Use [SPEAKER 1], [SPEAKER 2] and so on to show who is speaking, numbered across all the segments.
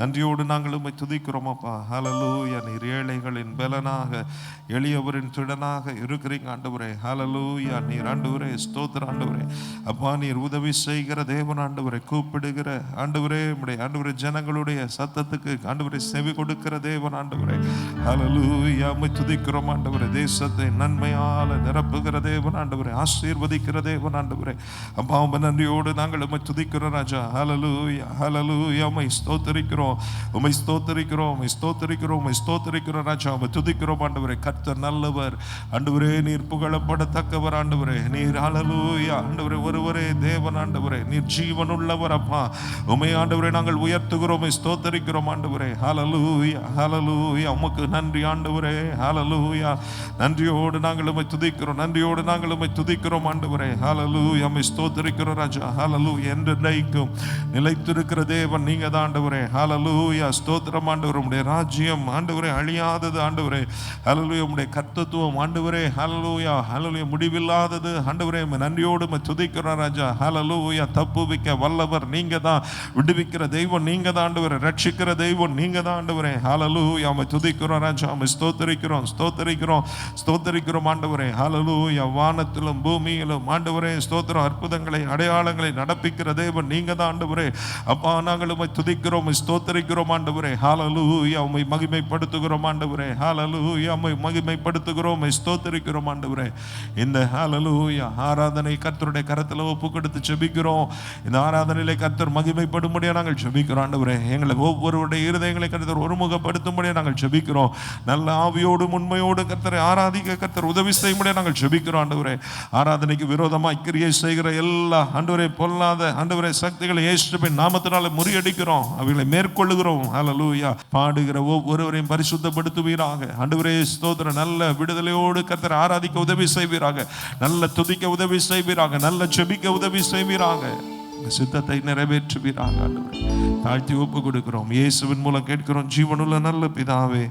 [SPEAKER 1] நன்றியோடு நாங்கள் உம்மை துதிக்கிறோம் அப்பா. ஹல்லேலூயா. நீர் ஏழைகளின் பலனாக எளியவரின் திடனாக இருக்கிறீங்க ஆண்டவரே. ஹல்லேலூயா. நீர் ஆண்டவரே ஸ்தோத்திரம் ஆண்டவரே. அப்பா நீர் உதவி செய்கிற தேவன் ஆண்டவரே. கூப்பிடுகிற ஆண்டவரே உம்முடைய ஆண்டவரே ஜனங்களுடைய சத்தத்துக்கு ஆண்டவரே செவி கொடுக்கிற தேவன் ஆண்டவரே. ஹல்லேலூயா. உம்மை துதிக்கிறோம் ஆண்டவரே. தேசத்தை நன்மையால நிரப்புகிற தேவன் ஆண்டவரே. ஆசீர்வதிக்கிற தேவன் ஆண்டவரே. அப்பா உம்மை நன்றியோடு நாங்கள் உம்மை துதிக்கிறோம் ராஜா. ஹல்லேலூயா. ஹல்லேலூயா. உம்மை ஸ்தோத்திரிக்கிறோம், உம்மை ஸ்தோத்திரிக்கிறோம், உம்மை ஸ்தோத்திரிக்கிறோம், உம்மை ஸ்தோத்திரிக்கிறோம் ராஜா. உம்மை துதிக்கிறோம் ஆண்டவரே. கர்த்தர் நல்லவர் ஆண்டவரே. நீர் புகழப்படத்தக்கவர் ஆண்டவரே. நீர் ஹல்லேலூயா ஆண்டவரே ஒருவரே தேவன் ஆண்டவரே. நீர் ஜீவனுள்ளவர் அப்பா. உம்மை ஆண்டவரே நாங்கள் உயர்த்துகிறோம், உம்மை ஸ்தோத்திரிக்கிறோம் ஆண்டவரே. ஹல்லேலூயா. ஹல்லேலூயா. உமக்கு நன்றி ஆண்டவரே. ஹல்லேலூயா. நன்றியோடு நாங்கள் உம்மை துதிக்கிறோம், நன்றியோடு நாங்கள் உம்மை துதிக்கிறோம் ஆண்டவரே. ஹல்லேலூயா. உம்மை ஸ்தோத்திரிக்கிறோம் ராஜா. ஹல்லேலூயா. என்றென்றைக்கும் நிலைத்திருக்கிற தேவன் நீங்க தான் ஆண்டவரே. ஹல்லேலூயா. ஸ்தோத்திரம் ஆண்டவரே. உம்முடைய ராஜ்யம் ஆண்டவரே அழியாதது ஆண்டவரே. ஹல்லேலூயா. உம்முடைய கர்த்தத்துவம் ஆண்டவரே. ஹல்லேலூயா. ஹல்லேலூயா. முடிவில்லாதது ஆண்டவரே. நன்றியோடு உம்மை துதிக்கிறோம் ராஜா. ஹல்லேலூயா. தப்புவிக்க வல்லவர் நீங்க தான், விடுவிக்கிற தெய்வம் நீங்க தான் ஆண்டவரே, ரட்சிக்கிற தெய்வம் நீங்க தான் ஆண்டவரே. ஹல்லேலூயா. உம்மை துதிக்கிறோம் ராஜா. உம்மை ஸ்தோத்திரிக்கிறோம், ஸ்தோத்திரிக்கிறோம், ஸ்தோத்திரிக்கிறோம் ஆண்டவரே. ஹல்லேலூயா. வானத்திலும் பூமியிலும் ஆண்டவரே ஸ்தோத்திரம் அற்புதங்களை அடையாளங்களை நடப்பிக்கிற தேவன் நீங்க தான் ஆண்டவரே. அப்பா நாங்கள் உம்மை துதிக்கிறோம், ஸ்தோத்திரிக்கிறோம் ஆண்டவரே. ஹல்லேலூயா. உம்மை மகிமைப்படுத்துகிறோம் ஆண்டவரே. ஹல்லேலூயா. உம்மை மகிமைப்படுத்துகிறோம், ஸ்தோத்திரிக்கிறோம் ஆண்டவரே. இந்த ஹல்லேலூயா ஆராதனை கர்த்தருடைய கரத்தில் ஒப்பு கொடுத்து ஜெபிக்கிறோம். இந்த ஆராதனையிலே கர்த்தர் மகிமைப்படும்படியா நாங்கள் ஜெபிக்கிறோம் ஆண்டவரே. எங்களை ஒவ்வொருவருடைய இருதயங்களை கர்த்தர் ஒருமுகப்படுத்தும்படியா நாங்கள் ஜெபிக்கிறோம். நல்ல ஆவியோடு உண்மையோடு கர்த்தரை ஆராதிக்க கர்த்தர் உதவி செய்யும்படியா நாங்கள் ஜெபிக்கிறோம் ஆண்டவரே. ஆராதனைக்கு விரோதமாய் கிரியை செய்கிற எல்லா ஆண்டவரே பொல்லாத ஆண்டவரே சக்திகளை இயேசுவின் நாமத்தினால முறியடிக்கிறோம், அவைகளை மேற்கொள்ளுகிறோம். ஹல்லேலூயா. பாடுகிற ஒவ்வொருவரையும் பரிசுத்தப்படுத்துவீராக ஆண்டவரே. ஸ்தோத்திரம். நல்ல விடுதலையோடு கர்த்தரை ஆராதிக்க உதவி செய்வீராக, நல்ல துதிக்க உதவி செய்வீராக, நல்ல ஜெபிக்க உதவி செய்வீராக, சித்தத்தை நிறைவேற்றுவீராக ஆண்டவரே. தாழ்த்தி ஒப்பு கொடுக்கிறோம், இயேசுவின் மூலம் கேட்கிறோம் ஜீவனுள்ள நல்ல பிதாவே.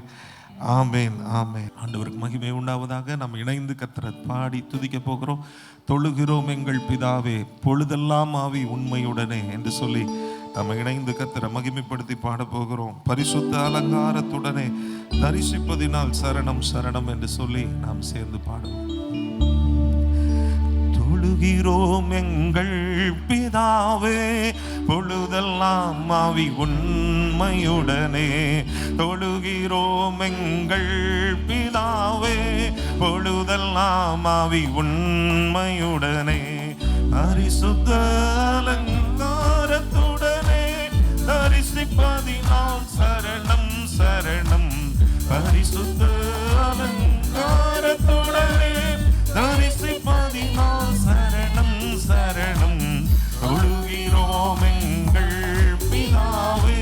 [SPEAKER 1] ஆமேன், ஆமேன். ஆண்டவருக்கு மகிமை உண்டாவதாக. நம்ம இணைந்து கர்த்தரை பாடி துதிக்க போகிறோம். தொழுகிறோம் எங்கள் பிதாவே பொழுதெல்லாம் ஆவி உண்மையுடனே என்று சொல்லி நம்ம இணைந்து கர்த்தரை மகிமைப்படுத்தி பாட போகிறோம். பரிசுத்த அலங்காரத்துடனே தரிசிப்பதினால் சரணம் சரணம் என்று சொல்லி நாம் சேர்ந்து பாடுவோம். தொழுகிறோம் எங்கள் பிதாவே பொழுதெல்லாம் ஆவி உண்மையுடனே. தொழுகிறோம் எங்கள் பிதாவே பொழுதெல்லாம் ஆவி உண்மையுடனே. பரிசுத்த அலங்காரத்துடனே தரிசிப்பதினால் சரணம் சரணம். பரிசுத்த அலங்காரத்துடனே தரிசிப்பதினால் சரணம் சரணம். தொழுகிறோம் எங்கள் பிதாவே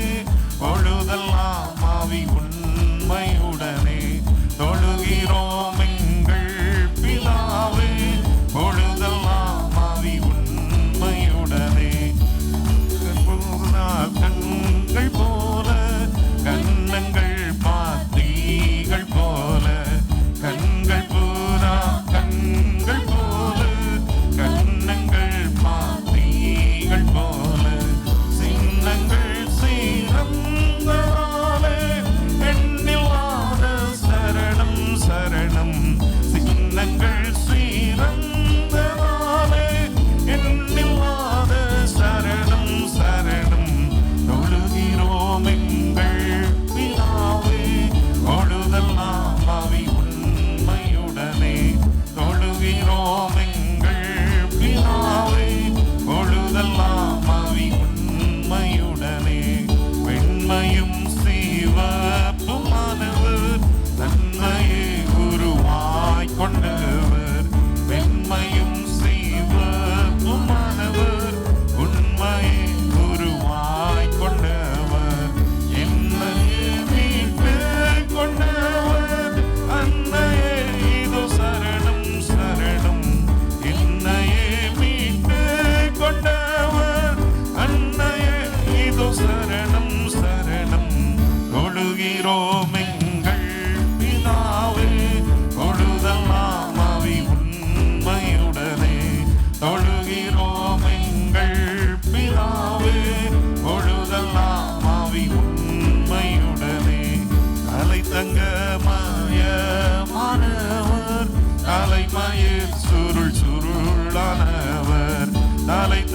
[SPEAKER 1] பொழுதெல்லாம் ஆவி உண்மையுடனே. தொழுகிறோம் எங்கள் பிதாவே பொழுதெல்லாம் ஆவி உண்மையுடனே. கண்கள் போல கண்ணங்கள் பாத்திகள் போல, கண்கள் பூரா கண்கள் போல கண்ணங்கள் பாத்திகள் போல, சின்னங்கள் சீரந்தாலே எண்ணில்லாத சரணம் சரணம். சின்னங்கள் சீரந்தாலே எண்ணில்லாத சரணம் சரணம். தொழுகிறோம் எங்கள் பிதாவே பொழுதெல்லாம் ஆவி உண்மையுடனே. தொழுகிறோம் எங்கள் பிதாவே பொழுதெல்லாம் ஆவி உண்மையுடனே. வெண்மையும் சிவப்புமானவர் நன்மையை உருவாய் கொண்டவர். வெண்மையும் சிவப்புமானவர் உண்மையை உருவாய் கொண்டவர். என்னையே மீட்டு கொண்டவர் அன்னையே இதோ சரணம் சரணம். என்னையே மீட்டு கொண்டவர் அன்னையே இதோ சரணம் சரணம். தொழுகிறோம் எங்கள் பிதாவே பொழுதெல்லாம் ஆவி உண்மையுடனே. தொழுகிறோம் எங்கள் பிதாவே பொழுதெல்லாம் ஆவி உண்மையுடனே.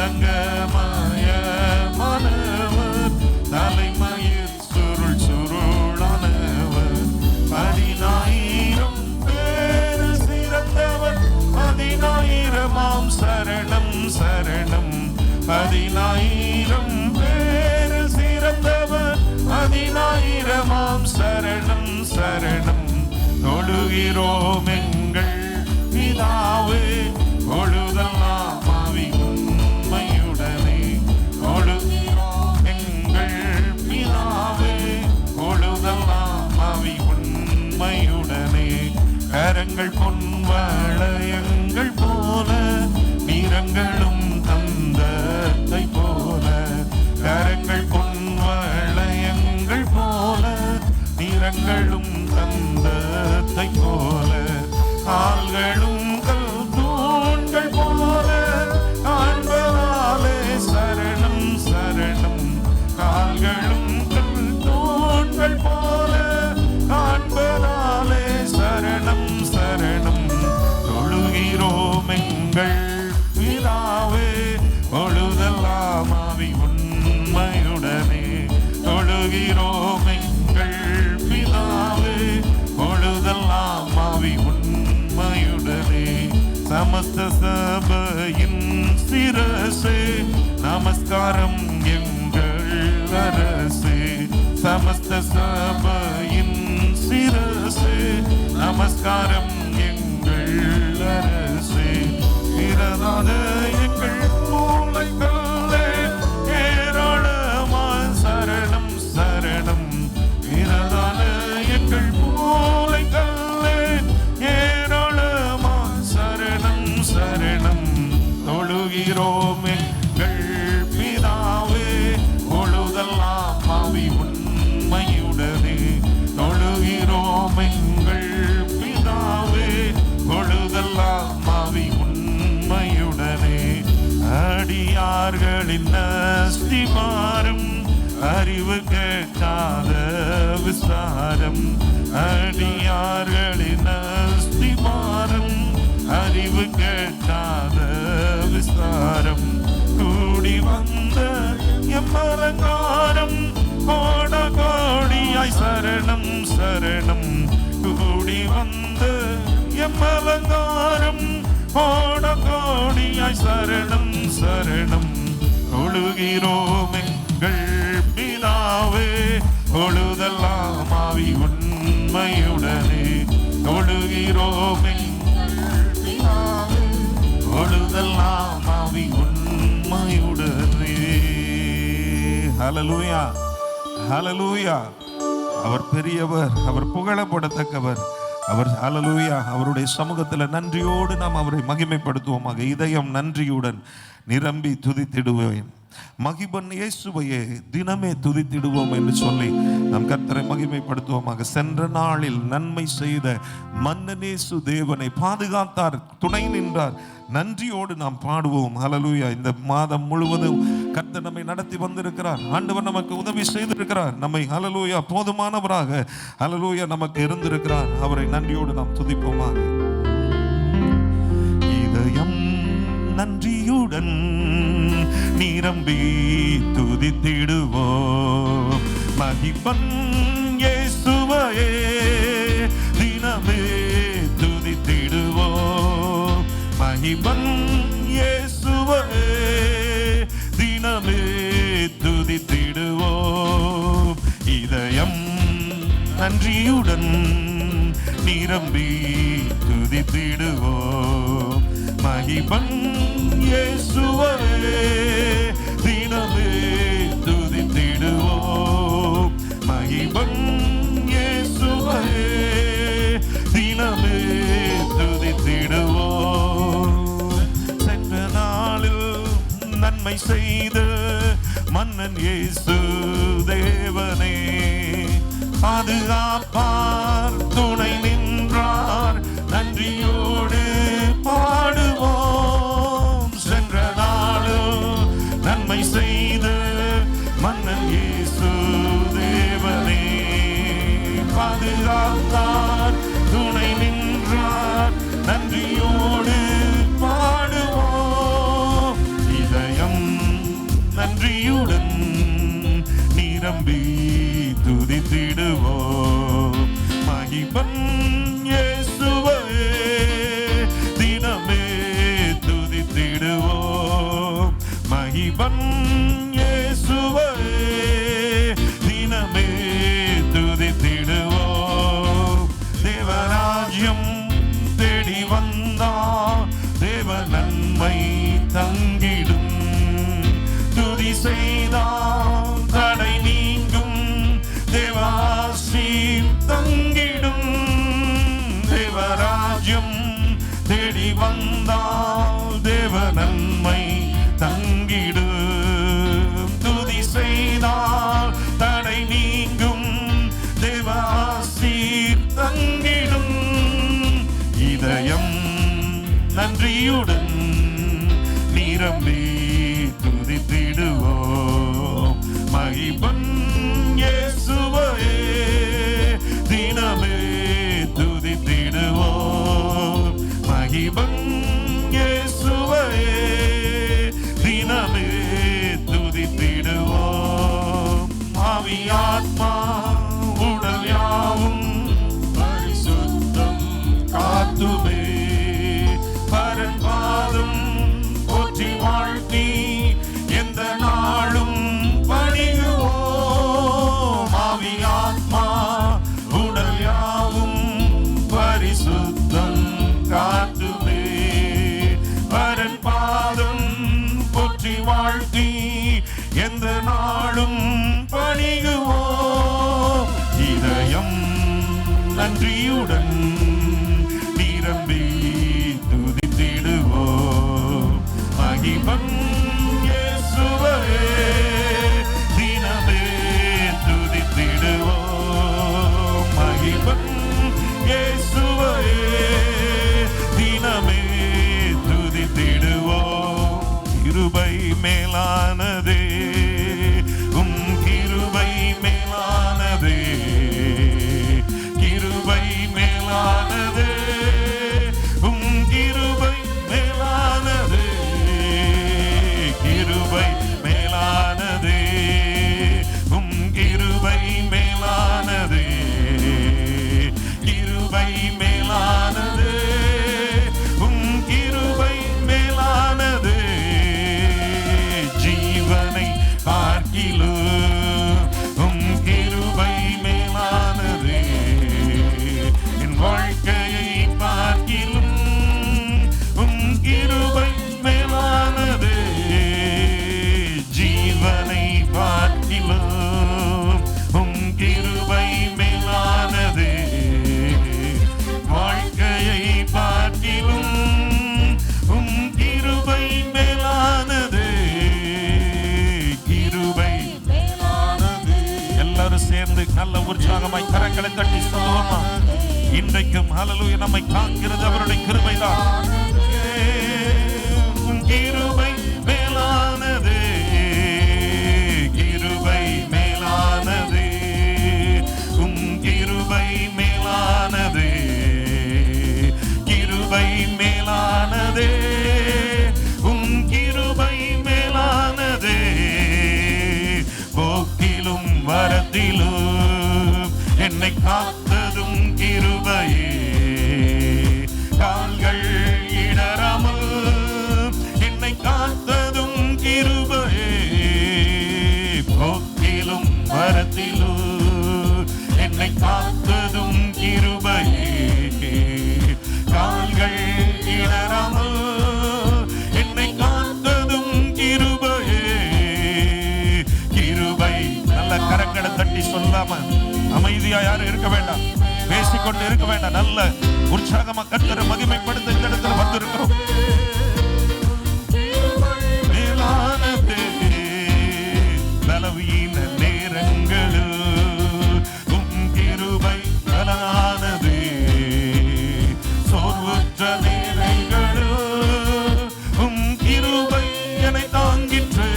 [SPEAKER 1] தங்கமயமானவர், தலைமயிர் சுருள் சுருளானவர், 10,000 பேரு சிறந்தவர், 10,000 சரணம் சரணம். 10,000 பேரு சிறந்தவர், 10,000 சரணம் சரணம். தொழுகிறோம் எங்கள் பிதாவே, தொழுதெல்லாம் ஆவி உண்மையுடனே. தொழுகிறோம் எங்கள் பிதாவே, தொழுதெல்லாம் ஆவி உண்மையுடனே. கரங்கள் பொன்வளையங்கள் போல, நிறங்களும் தந்தத்தை போல. கரங்கள் பொன்வளையங்கள் போல, நிறங்களும் தந்தத்தை போல. கால்களும் தூண்கள் போல, காண்பதாலே சரணம் சரணம். கால்களும் தூண்கள் போல, காண்பதாலே சரணம் சரணம். தொழுகிறோம் எங்கள் பிதாவே, தொழுதெல்லாம் ஆவி உண்மையுடனே. தொழுகிறோம் எங்கள் பிதாவே, தொழுதெல்லாம் ஆவி உண்மையுடனே. சமஸ்த சபையின் சிரசே, நமஸ்காரம் எங்கள் அரசே. சமஸ்த சபையின் சிரசே, நமஸ்காரம் எங்கள் அரசே. பிரதான எங்கள் மூளைக்கல்லே, ஏராளமான சரணம் சரணம். பிரதான எங்கள் மூளைக்கல்லே, ஏராளமான சரணம் சரணம். தொழுகிறோம் எங்கள் பிதாவே, தொழுதெல்லாம் ஆவி உண்மையுடனே. தொழுகிறோம் எங்கள் பிதாவே, தொழுதெல்லாம் ஆவி உண்மையுடனே. அடியார்களின் அஸ்திபாரம், அறிவு கேட்காத விசாரம். அடியார்களின் அஸ்திபாரம், அறிவு கேட்காத விசாரம். கூடி வந்த எம்மலங்காரம், கோட கோடியாய் சரணம் சரணம். கூடி வந்த எம்மலங்காரம், கோட கோடியாய் சரணம் சரணம். தொழுகிறோம் எங்கள் பிதாவே, தொழுதெல்லாம் ஆவி உண்மையுடனே. தொழுகிறோம் எங்கள் பிதாவே, தொழுதெல்லாம் ஆவி உண்மையுடனே. ஹல்லேலூயா ஹல்லேலூயா. அவர் பெரியவர், அவர் புகழப்படத்தக்கவர். அவர் ஹல்லேலூயா. அவருடைய சமூகத்தில் நன்றியோடு நாம் அவரை மகிமைப்படுத்துவோமாக. இதயம் நன்றியுடன் நிரம்பி துதித்திடுவேன். மகிபன் இயேசுவையே தினமே துதித்திடுவோம் என்று சொல்லி நம் கர்த்தரை மகிமைப்படுத்துவோமாக. சென்ற நாளில் நன்மை செய்த மன்னனேசு தேவனை பாதுகாத்தார், துணை நின்றார். நன்றியோடு நாம் பாடுவோம். ஹல்லேலூயா. இந்த மாதம் முழுவதும் கர்த்தர் நம்மை நடத்தி வந்திருக்கிறார். ஆண்டவர் நமக்கு உதவி செய்திருக்கிறார். நம்மை ஹல்லேலூயா போதுமானவராக ஹல்லேலூயா நமக்கு இருந்திருக்கிறார். அவரை நன்றியோடு நாம் துதிப்போமாக. இதயம் நன்றியுடன் நிரம்பி துதித்திடுவோம். மகிபன் இயேசுவையே தினமே துதித்திடுவோம். மகிபன் இயேசுவையே தினமே துதித்திடுவோம். இதயம் நன்றியுடன் நிரம்பி துதித்திடுவோம். மகிபன் இயேசுவையே தினமே துதித்திடுவோம். மகிபன் இயேசுவையே தினமே துதித்திடுவோம். சென்ற நாளில் நன்மை செய்த மன்னன் இயேசு தேவனே, பாதுகாப்பார், துணை நின்றார். நன்றியோடு பாடுவோம். சென்ற நாளும் நன்மை செய்த மன்னன் இயேசு தேவனே, பாதுகாத்தார், துணை நின்றார். நன்றியோடு பாடுவோம். இதயம் துதித்திடுவோம் மகிபன் இயேசுவே தினமே துதித்திடுவோம் மகிபன் இயேசுவே தினமே துதித்திடுவோம் தேவராஜ்யம் தேடி வந்தார் தேவ நன்மை தங்கிடும் துதி செய்தால் தடை நீங்கும் தேவாசி தங்கிடும் தேவராஜ்யம் தேடி வந்தால் தேவ நன்மை தங்கிடும் துதி செய்தால் தடை நீங்கும் தேவாசி தங்கிடும் இதயம் நன்றியுடன் நிரம்பி துதித்திடுவோம் மகிபன் இயேசுவே தினமே துதித்திடுவோம் மகிபன் இயேசுவே தினமே துதித்திடுவோம் ஆவி ஆத்மா உடல் யாவும் பரிசுத்தம் காத்துமே பரன் பாதம் போற்றி வாழ்த்தி எந்த நாளும் பணியுவோம் ஆவி ஆத்மா உடல் யாவும் பரிசுத்தம் காத்துமே பரன் பாதம் போற்றி வாழ்த்தி எந்த நாளும் பணியுவோம் இதயம் நன்றியுடன் நிரம்பி துதித்திடுவோம் மகிபன் இயேசுவே தினமே துதித்திடுவோம் மகிபன் இயேசுவே தினமே துதித்திடுவோம் கிருபை மேலானதே உம் கிருபை மேலானதே கிருபை மேலானதே உம் கிருபை மேலானதே கிருபை மேலானதே உம் கிருபை மேலானதே கிருபை மேலானதே உம் கிருபை மேலானதே ஜீவனை பார்க்கிலும் உம் கிருபை மேலானதே என் வாழ்க்கையை பார்க்கிலும் உம் கிருபை மேலானதே ஜீவனை பார்க்கிலும் உம் கிருபை மேலானதே வாழ்க்கையை பார்க்கிலும் உம் கிருபை மேலானதே கிருபை மேலானதே எல்லாரும் சேர்ந்து நல்ல உற்சாகமாய் கரங்களை தட்டி சொல்லுவோமா இன்றைக்கும் ஹல்லேலூயா நம்மை காக்கிறது அவருடைய கிருபைதான் கிருபை மேலானதே கிருபை மேலானதே உம் கிருபை மேலானதே கிருபை மேலானதே உம் கிருபை மேலானதே போக்கிலும் வரத்திலும் என்னை காத்ததும் கிருபையே கால்கள் இடராமல் என்னை காத்ததும் கிருபையே போக்கிலும் வரத்திலும் என்னை காத்ததும் கிருபையே கால்கள் இடராமல் என்னை காத்ததும் கிருபையே கிருபை நல்ல கரங்களை தட்டி சொல்லாம அமைதியா யாரும் இருக்க வேண்டாம் பேசிக்கொண்டு இருக்க வேண்டாம் நல்ல உற்சாகமா கர்த்தரை மகிமைப்படுத்த இந்த இடத்துல வந்திருக்கிறோம் மேலானதே பலவீன நேரங்களில் உம் கிருபை பலனானதே சோர்வுற்ற நேரங்களில் உம் கிருபை என்னை தாங்கிற்றே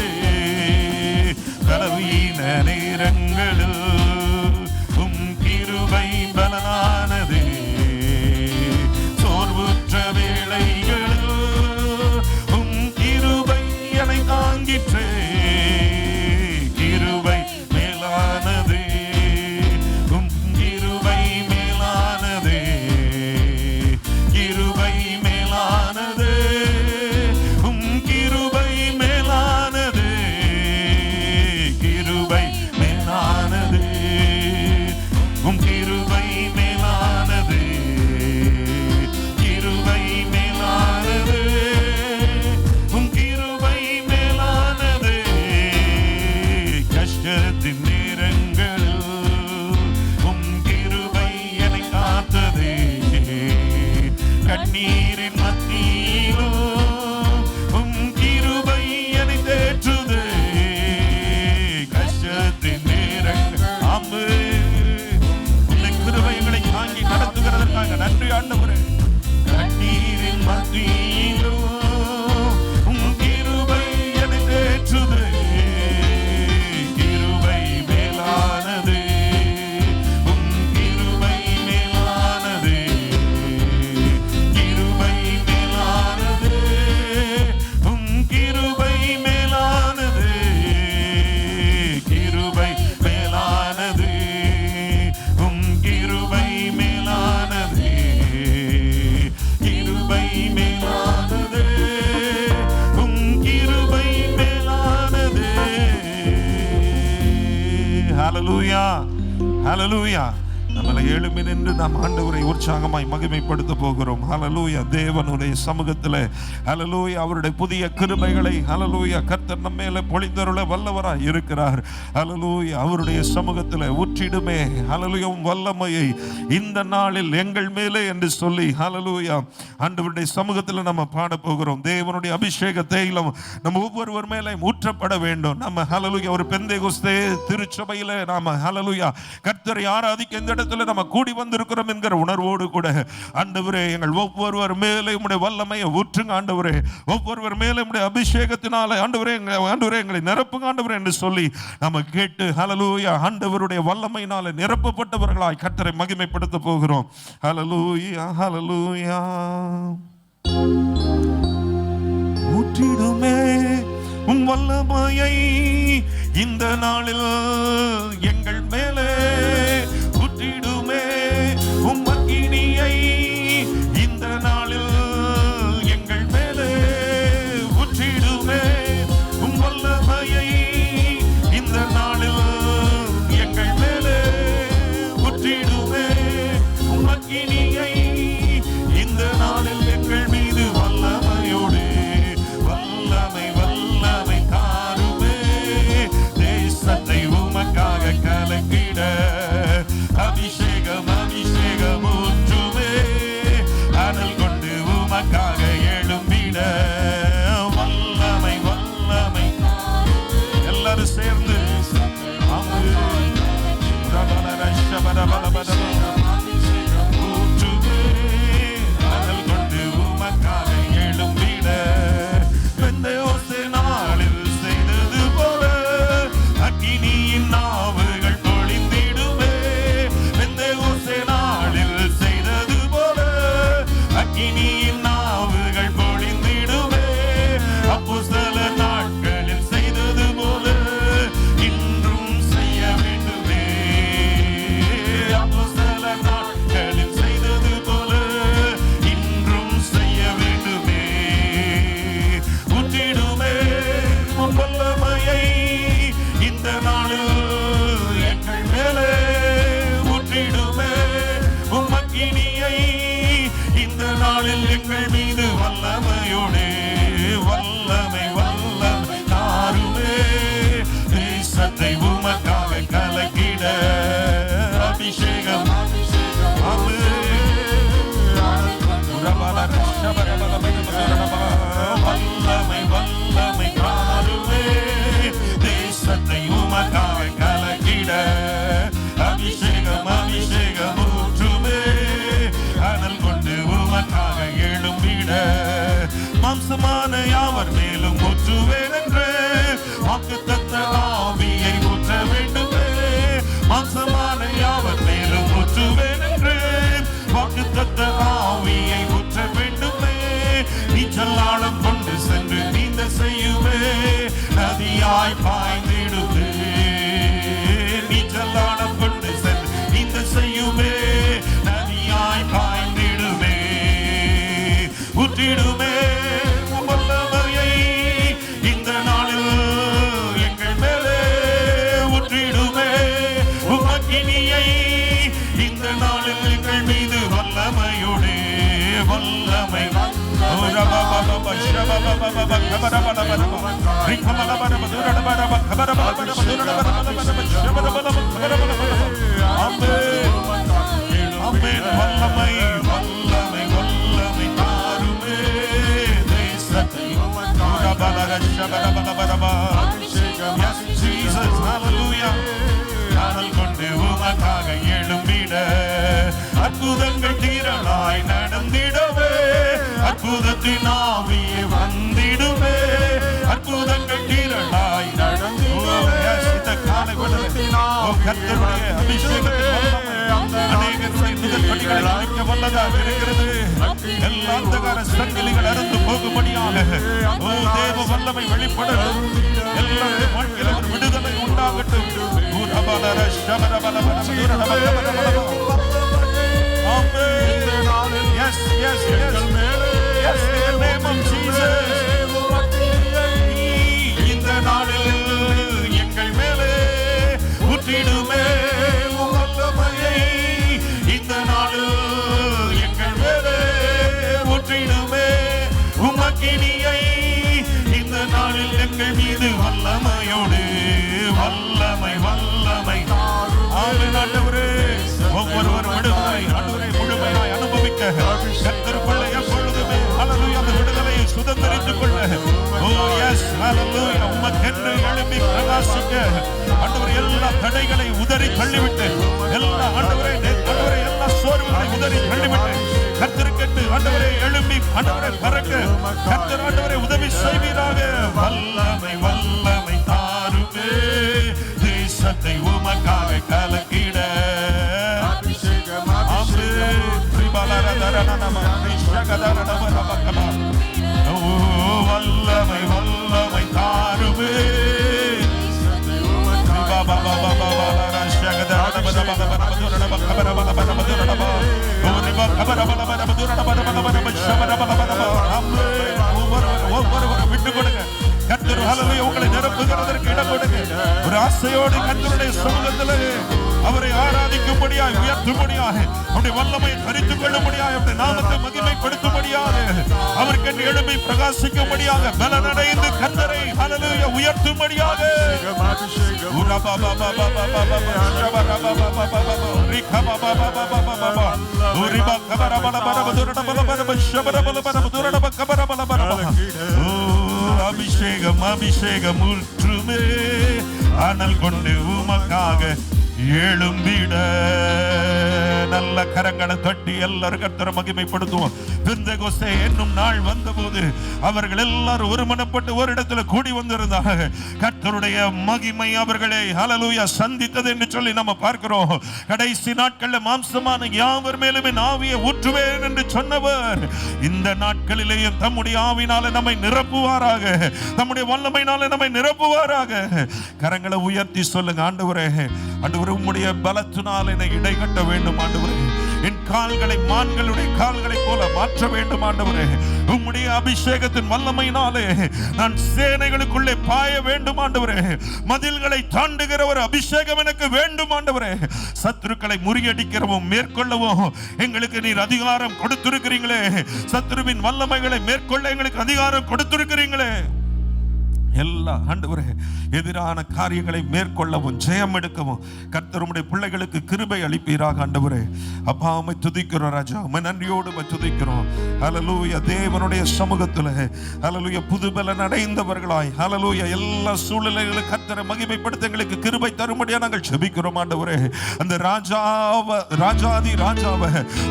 [SPEAKER 1] பலவீன நேரங்களில் உம் கிருபை பலனானதே சோர்வுற்ற வேளைகளில் உம் கிருபை என்னை தாங்கிற்றே கிருபை மேலானதே உம் ஹல்லேலூயா. நம்மளை எழும்பி நின்று நாம் ஆண்டவரை உற்சாகமாய் மகிமைப்படுத்த போகிறோம். ஹல்லேலூயா. தேவனுடைய சமூகத்தில் ஹல்லேலூயா அவருடைய புதிய கிருபைகளை ஹல்லேலூயா கர்த்தர் நம்ம மேலே பொழிந்தருள வல்லவராய் இருக்கிறார். ஹல்லேலூயா. அவருடைய சமூகத்தில் ஊற்றிடுமே ஹல்லேலூயா வல்லமையை இந்த நாளில் எங்கள் மேலே என்று சொல்லி ஹல்லேலூயா ஆண்டவருடைய சமூகத்தில் நம்ம பாட போகிறோம். தேவனுடைய அபிஷேக தைலம் நம்ம ஒவ்வொருவர் மேலே ஊற்றப்பட வேண்டும். நம்ம ஹல்லேலூயா ஒரு பெந்தேகோஸ்தே திருச்சபையில் நாம ஹல்லேலூயா கர்த்தரை ஆராதிக்க இந்த இடத்துல நம்ம கூடி வந்திருக்கிறோம் என்கிற உணர்வோடு கூட ஆண்டவரே எங்கள் ஒவ்வொருவர் மேலே உம்முடைய வல்லமையை ஊற்றுங்க ஆண்டவரே. ஒவ்வொருவர் மேலே உம்முடைய அபிஷேகத்தினால ஆண்டவரே எங்களை நிரப்புங்க ஆண்டவரே என்று சொல்லி நம்ம கேட்டு ஹல்லேலூயா ஆண்டவருடைய வல்லமையினால நிரப்பப்பட்டவர்களாய் கர்த்தரை மகிமைப்படுத்த போகிறோம். ஹல்லேலூயா ஹல்லேலூயா. ஊற்றிடுமே உம் வல்லமையை இந்த நாளில் எங்கள் மேலே ஊற்றிடுமே உம் அக்கினியை இந்த நாளில் எங்கள் மேலே ஊற்றிடுமே உம் வல்லமையை இந்த நாளில் எங்கள் மேலே ஊற்றிடுமே உம் அக்கினியை இந்த நாளில் எங்கள் மீது வல்லமையோடு வல்லமை வல்லமை தாருமே. தேசத்தை உமக்காக கலக்கிட அபிஷேகம் அபிஷேகம் ஊற்றுமே. அனல் கொண்டு உமக்காக எழும்பிட வல்லமை வல்லமை எல்லாரும் சேர்ந்து ஊற்றுமே. அனல் கொண்டு உமக்காக எழும்பிட பெந்தேகோஸ்தே நாளில் செய்தது போல அக்கினியின் நாவுகள் பொழிந்திடுமே. பெந்தேகோஸ்தே நாளில் செய்தது போல அக்கினியின் நாவுகள் பொழிந்திடுமே. அப்போஸ்தலர் நாட்களில் செய்தது போல இன்றும் செய்ய வேண்டுமே. அப்போஸ்தலர் நாட்களில் செய்தது போல இன்றும் செய்ய வேண்டுமே. ஊற்றிடுமே உம் வல்லமையை இந்த நாளில் எங்கள் மேலே ஊற்றிடுமே உம் அக்கினியை இந்த நாளில் எங்கள் மீது வல்லமையோடு வல்லமை வல்லமை தாருமே. தேசத்தை உமக்காக கலக்கிட அபிஷேகம் வல்லமை வல்லமை தாருமே. தேசத்தை உமக்காக கலக்கிட அபிஷேகம் அபிஷேகம் ஊற்றுமே. அனல் கொண்டு உமக்காக எழும்பிட மாம்சமான யாவர் மேலும் ஊற்றுவேன் என்று வாக்குத்தத்த ஆவியை ஊற்ற வேண்டுமே. மாம்சமான யாவர் மேலும் ஊற்றுவேன் என்று வாக்குத்தத்த ஆவியை ஊற்ற வேண்டுமே. நீச்சலாளம் கொண்டு சென்று நீந்த செய்யுமே. நதியாய் பாய்ந்திடுமே. நீச்சலாளம் கொண்டு சென்று நீந்த செய்யுமே. நதியாய் பாய்ந்திடுமே. ஊற்றிடுமே உம் வல்லமையை இந்த நாளில் எங்கள் மேலே ஊற்றிடுமே. உம் அக்கினியை இந்த நாளில் எங்கள் மீது வல்லமையோடு வல்லமை வல்லமை வல்லமை வல்லமை தாருமே. தேசத்தை Jesus hallelujah. அனல் கொண்டு உமக்காக எழும்பிட அற்புதங்கள் திரளாய் நடந்திடவே. அற்புதத்தின் ஆவியே வந்திடுமே. அற்புதங்கள் திரளாய் நடந்திடவே. இந்த காலை கர்த்தருடைய அபிஷேகத்தின் வல்லமை அநேகருடைய முதல் படிகளை அழிக்க வல்லதாக இருக்கிறது. எல்லா அந்தகார சங்கிலிகள் அறுந்து போகும்படியாக தேவ வல்லமை வெளிப்படட்டும். எல்லாருடைய வாழ்க்கையில் ஒரு விடுதலை உண்டாகட்டும். Yes, yes, yes. Yes, in the name of Jesus. இந்த நாளில் எங்கள் மேலே ஊற்றிடுமே உம் வல்லமை. ஆண்டவரே எல்லா தடைகளை உதறி தள்ளிவிட்டு, எல்லா ஆண்டவரே எல்லா சோர்வுகளை உதறி தள்ளிவிட்டு கர்த்தருக்கு ஆண்டவரே எழும்பி ஆண்டவரே பறக்க கர்த்தர் ஆண்டவரே உதவி செய்வீராக. வல்லமை வல்லமை தாருமே, தேசத்தை உமக்காக கலக்கிட. வல்லமை வல்லமை தாருமே, விட்டு கொடுங்க. கர்த்தர் ஹல்லேலூயா உங்களை நிரப்புகிறதற்கு இடம் கொடுங்க. ஒரு ஆசையோடு கர்த்தருடைய சமூகத்தில் அவரை ஆராதிக்கும்படியாய், உயர்த்தும்படியாக, அவருடைய வல்லமையை தரித்துக் கொள்ளும்படியாக, அவருடைய நாமத்தை மகிமைப்படுத்தும்படியாக, அவருக்கு எழுப்பி பிரகாசிக்கும்படியாக, பலனடைந்து கர்த்தரை ஹல்லேலூயா உயர்த்தும்படியாக. அபிஷேகம் அபிஷேகம் ஊற்றுமே, அனல் கொண்டு உமக்காக எழும்பிட. நல்ல கரங்களை தட்டி எல்லாரும் கர்த்தரை மகிமைப்படுத்துவோம். பெந்தெகோஸ்தே என்னும் நாள் வந்தபோது அவர்கள் எல்லாரும் ஒருமனப்பட்டு ஒரு இடத்துல கூடி வந்திருந்தாங்க. கர்த்தருடைய மகிமை அவர்களை ஹல்லேலூயா சந்தித்தது என்று சொல்லி நம்ம பார்க்கிறோம். கடைசி நாட்களில் மாம்சமான யாவர் மேலுமே ஆவியை ஊற்றுவேன் என்று சொன்னவர் இந்த நாட்களிலேயும் தம்முடைய ஆவினால நம்மை நிரப்புவாராக, தம்முடைய வல்லமையினால நம்மை நிரப்புவாராக. கரங்களை உயர்த்தி சொல்லுங்க, ஆண்டவரே ஆண்டவரே உம்முடைய பலத்தினால் என்னை இடை கட்ட வேண்டும் ஆண்டவரே. என் கால்களை மான்களுடைய கால்களை போல மாற்ற வேண்டும் ஆண்டவரே. உம்முடைய அபிஷேகத்தின் வல்லமையினாலே நான் சேனைகளுக்குள்ளே பாய வேண்டும் ஆண்டவரே. மதில்களை தாண்டுகிற ஒரு அபிஷேகம் எனக்கு வேண்டும் ஆண்டவரே. சத்துருக்களை முறியடிக்கிறவும் மேற்கொள்ளவும் எங்களுக்கு நீர் அதிகாரம் கொடுத்திருக்கிறீங்களே. சத்துருவின் வல்லமைகளை மேற்கொள்ள எங்களுக்கு அதிகாரம் கொடுத்திருக்கிறீங்களே. எல்லா ஆண்டவரே எதிரான காரியங்களை மேற்கொள்ளவும் ஜெயம் எடுக்கவும் கர்த்தருடைய பிள்ளைகளுக்கு கிருபை அளிப்பீராக ஆண்டவரே. அப்பா உம்மை துதிக்கிறோம் ராஜா, உம்மை நன்றியோடு துதிக்கிறோம். ஹல்லேலூயா தேவனுடைய சமூகத்தில் ஹல்லேலூயா புதுபலன் அடைந்தவர்களாய் ஹல்லேலூயா எல்லா சூழ்நிலைகளும் கர்த்தரை மகிமைப்படுத்த எங்களுக்கு கிருபை தரும்படியா நாங்கள் ஜெபிக்கிறோம் ஆண்டவரே. அந்த ராஜாதி ராஜாவை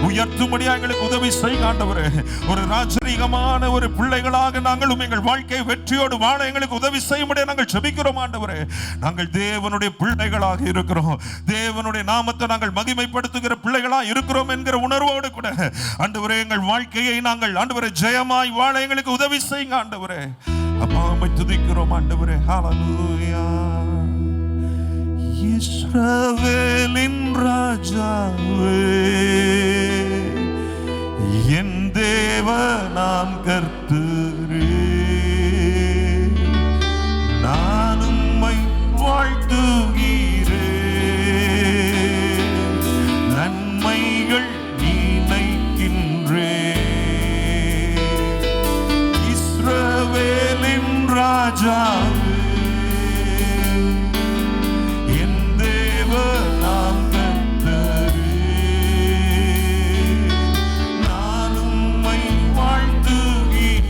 [SPEAKER 1] உயர்த்தும்படியா எங்களுக்கு உதவி செய்ய ஆண்டவரே. ஒரு ராஜரீகமான ஒரு பிள்ளைகளாக நாங்களும் எங்கள் வாழ்க்கையை வெற்றியோடு வாழ எங்களுக்கு உதவி செய்யும்படியா நாங்கள் ஜெபிக்கிறோம் ஆண்டவரே. நாங்கள் தேவனுடைய பிள்ளைகளாக இருக்கிறோம், தேவனுடைய நாமத்தை நாங்கள் மகிமைப்படுத்துகிற பிள்ளைகளாக இருக்கிறோம் என்கிற உணர்வோடு கூட ஆண்டவரே எங்கள் வாழ்க்கையை நாங்கள் ஆண்டவரே ஜெயமாய் வாழ எங்களுக்கு உதவி செய்யுங்க ஆண்டவரே. அப்பா உம்மை துதிக்கிறோம் ஆண்டவரே. ஹல்லேலூயா. இஸ்ரவேலின் ராஜாவே என் தேவனாம் கர்த்தரே, நான் உம்மை வாழ்த்துகிறேன். நன்மைகள் நினைக்கின்றேன். இஸ்ரவேலின் ராஜாவே என் தேவனாம் கர்த்தரே, நான் உம்மை வாழ்த்துகிறேன்.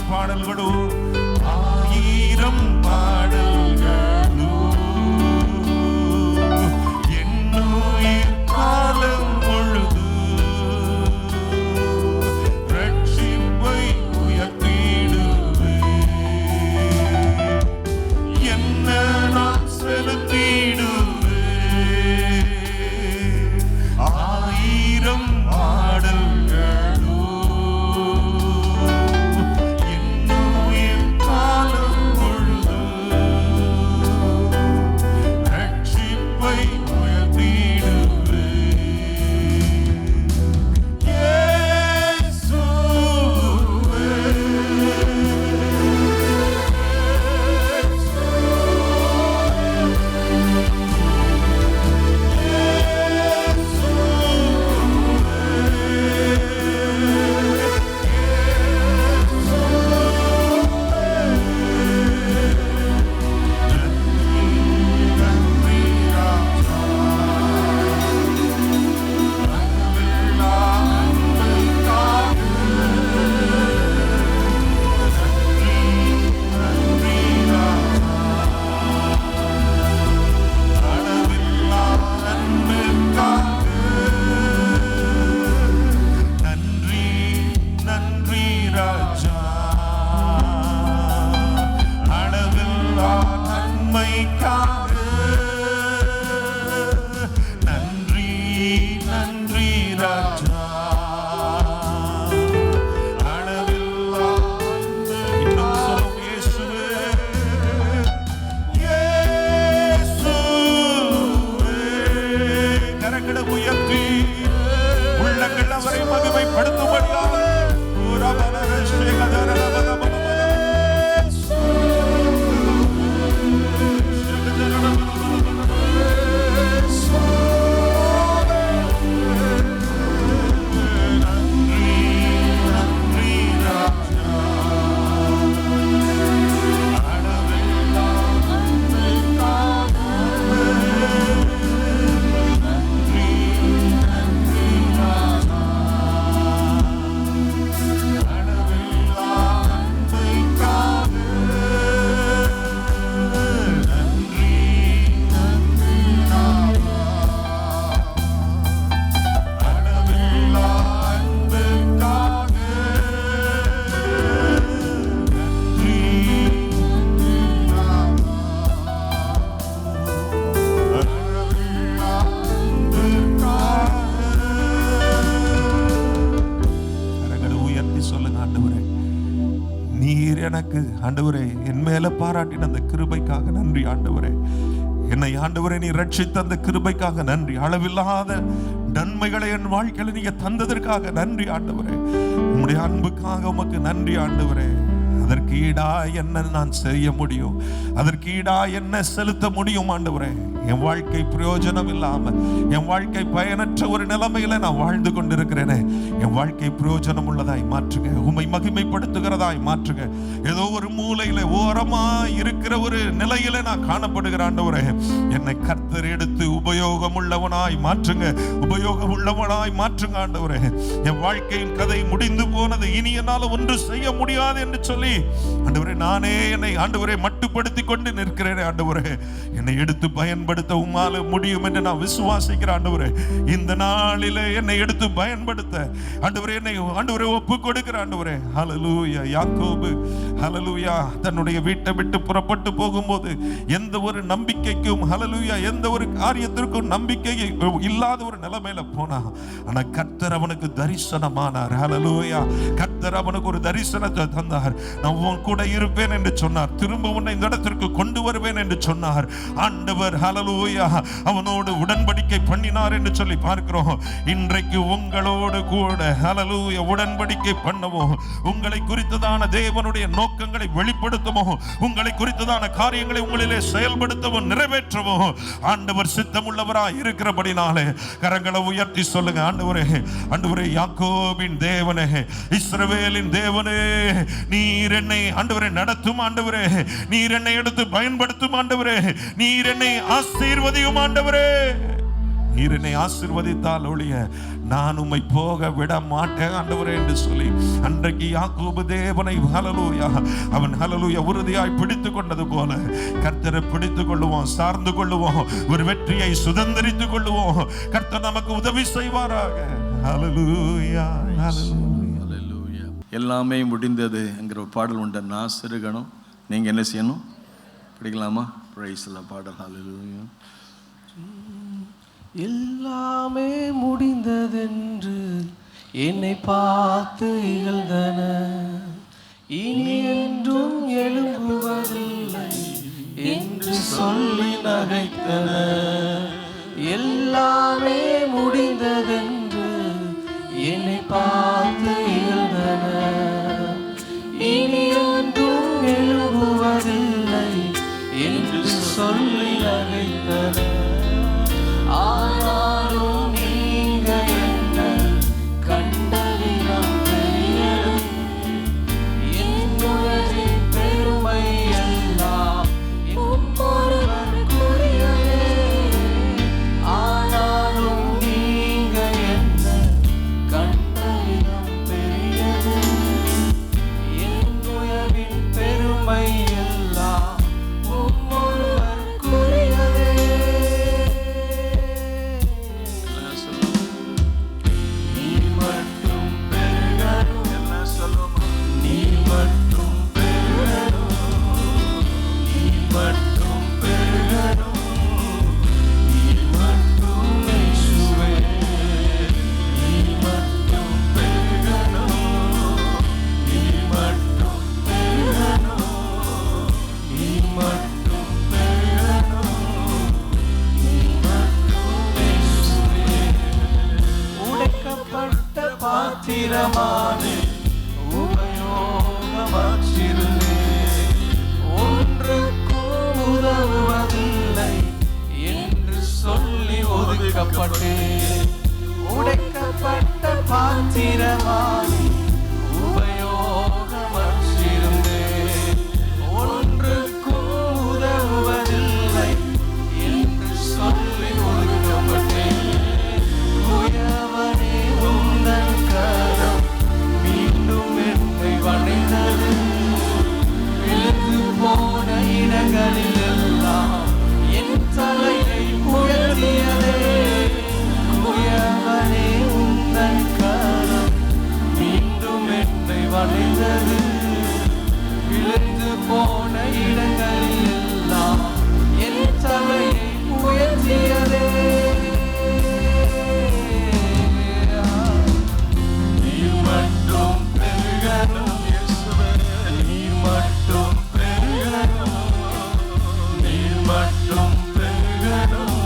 [SPEAKER 1] பாடல்களோ 1000 பாடல்களோ என்னுயிர் காலம் முழுது ரட்சிப்பை உயர்த்திடுவே. என்ன நான் செலுத்திடுவே மகிமைப்படுத்தும்படியாக எனக்கு ஆண்டவரே என் மேல பாராட்டின அந்த கிருபைக்காக நன்றி ஆண்டவரே. என்னை ஆண்டவரே நீ ரட்சித்த அந்த கிருபைக்காக நன்றி. அளவில்லாத நன்மைகளை என் வாழ்க்கையில நீங்க தந்ததற்காக நன்றி ஆண்டவரே. உம்முடைய அன்புக்காக உமக்கு நன்றி ஆண்டவரே. அதற்கு ஈடா என்ன நான் செய்ய முடியும்? அதற்கு ஈடா என்ன செலுத்த முடியும் ஆண்டவரே? என் வாழ்க்கை பிரயோஜனம் இல்லாம, என் வாழ்க்கை பயனற்ற ஒரு நிலைமையில நான் வாழ்ந்து கொண்டிருக்கிறேனே, என் வாழ்க்கை பிரயோஜனம் உள்ளதாய் மாற்றுங்க. உம்மை மகிமைப்படுத்துகிறதாய் மாற்றுங்க. ஏதோ ஒரு மூலையில ஓரமா இருக்கிற ஒரு நிலையில நான் காணப்படுகிற ஆண்டவரே, என்னை கர்த்தர் எடுத்து உபயோகம் உள்ளவனாய் மாற்றுங்க, உபயோகம் உள்ளவனாய் மாற்றுங்க ஆண்டவரே. என் வாழ்க்கையின் கதை முடிந்து போனது, இனி என்னால ஒன்று செய்ய முடியாது என்று சொல்லி ஆண்டவரே நானே என்னை ஆண்டவரே மட்டுப்படுத்தி கொண்டு நிற்கிறேன் ஆண்டவரே. என்னை எடுத்து பயன்படுத்த உம்மால முடியும் என்று நான் விசுவாசிக்கிறேன் ஆண்டவரே. இந்த நாளிலே என்னை எடுத்து பயன்படுத்த ஆண்டவரே என்னை ஆண்டவரே ஒப்பு கொடுக்கிற ஆண்டவரே. ஹல்லேலூயா. யாக்கோபு ஹல்லேலூயா தன்னுடைய வீட்டை விட்டு புறப்பட்டு போகும்போது எந்த ஒரு நம்பிக்கைக்கும் ஹல்லேலூயா எந்த ஒரு காரியத்திற்கும் நம்பிக்கை இல்லாத ஒரு நிலைமையில போனா, ஆனா கர்த்தர் அவனுக்கு தரிசனமானார். ஹல்லேலூயா. கர்த்தர் அவனுக்கு ஒரு தரிசனத்தை தந்தார். நான் உன் கூட இருப்பேன் என்று சொன்னார். திரும்ப உன்னை இந்த இடத்திற்கு கொண்டு வருவேன் என்று சொன்னார் ஆண்டவர். ஹல்லேலூயா. அவனோடு உடன்படிக்கை பண்ணினார் என்று சொல்லி பார்க்கிறோம். இன்றைக்கு உங்களோடு கூட ஹல்லேலூயா உடன்படிக்கை பண்ணவும், உங்களை குறித்ததான தேவனுடைய நோக்கங்களை வெளிப்படுத்தவும், உங்களை குறித்ததான காரியங்களை உங்களிலே செயல்படுத்தவும் நிறைவேற்றவும் ஆண்டவர் சித்தமுள்ளவராய் இருக்கிறபடினாலே கரங்களை உயர்த்தி சொல்லுங்க. ஆண்டவரே, ஆண்டவரே, யாக்கோபின் தேவனே, இஸ்ரவேலின் தேவனே, நீர் என்னை ஆண்டவரே நடத்தும் ஆண்டவரே, நீர் என்னை எடுத்து பயன்படுத்தும் ஆண்டவரே, நீர் என்னை ஆசீர்வதியும் ஆண்டவரே. நீர் என்னை ஆசீர்வதித்தால் ஒழிய நான் உம்மை போக விட மாட்டேன் ஆண்டவரே என்று சொல்லி அன்றைக்கு யாக்கோபு தேவனை ஹல்லேலூயா அவன் ஹல்லேலூயா உறுதியாய் பிடித்து கொண்டது போல கர்த்தரை பிடித்துக் கொள்ளுவோம், சார்ந்து கொள்ளுவோம், ஒரு வெற்றியை சுதந்திரித்துக் கொள்ளுவோம். கர்த்தர் நமக்கு உதவி செய்வாராக. ஹல்லேலூயா, ஹல்லேலூயா.
[SPEAKER 2] எல்லாமே முடிந்தது என்கிற ஒரு பாடல் உண்டு. நான் சிறுகணும், நீங்க என்ன செய்யணும்? படிக்கலாமா? பிரைஸ் எல்லாம் பாடல். ஹல்லேலூயா.
[SPEAKER 3] எல்லாமே முடிந்ததென்று என்னை பார்த்து இகழ்ந்தன, இனி என்றும் எழும்புவதில்லை என்று சொல்லி நகைத்தன. எல்லாமே முடிந்ததென்று என்னை பார்த்து இகழ்ந்தன, இனி என்றும் எழும்புவதில்லை என்று சொல்லி நகைத்தன. ஆனாலும் நீங்க என்ன கண்டதினம் பெரியது, என்னுடைய பெருமை எல்லாம் ஒருவருக்குரியதே. ஆனாலும் நீங்க என்ன கண்டதினம் பெரியது, என்னுடைய பாத்திரமானே உபயோகமற்றிருந்தே ஒன்றுக்கும் உதவுவதில்லை என்று சொல்லி ஒதுக்கப்பட்டேன். உடைக்கப்பட்ட பாத்திரமானே உபயோகமற்றிருந்தே ஒன்றுக்கும் உதவுவதில்லை என்று சொல்லி ஒதுக்கப்பட்டேன். உயவனே உந்தன் கரம் மீண்டும் என்னை வணைந்தது. விழுந்து போன இடங்களில் எல்லாம் என் தலையை உயர்த்தியதே. உயவனே உந்தன் கரம் மீண்டும் என்னை வணைந்தது. விழுந்து போன இடங்களில் எல்லாம் என் தலையை உயர்த்தியதே. நீர் மட்டும் பெருகணும் இயேசுவே, நீர் மட்டும் பெருகணும், நீர் மட்டும் பெருகணும்,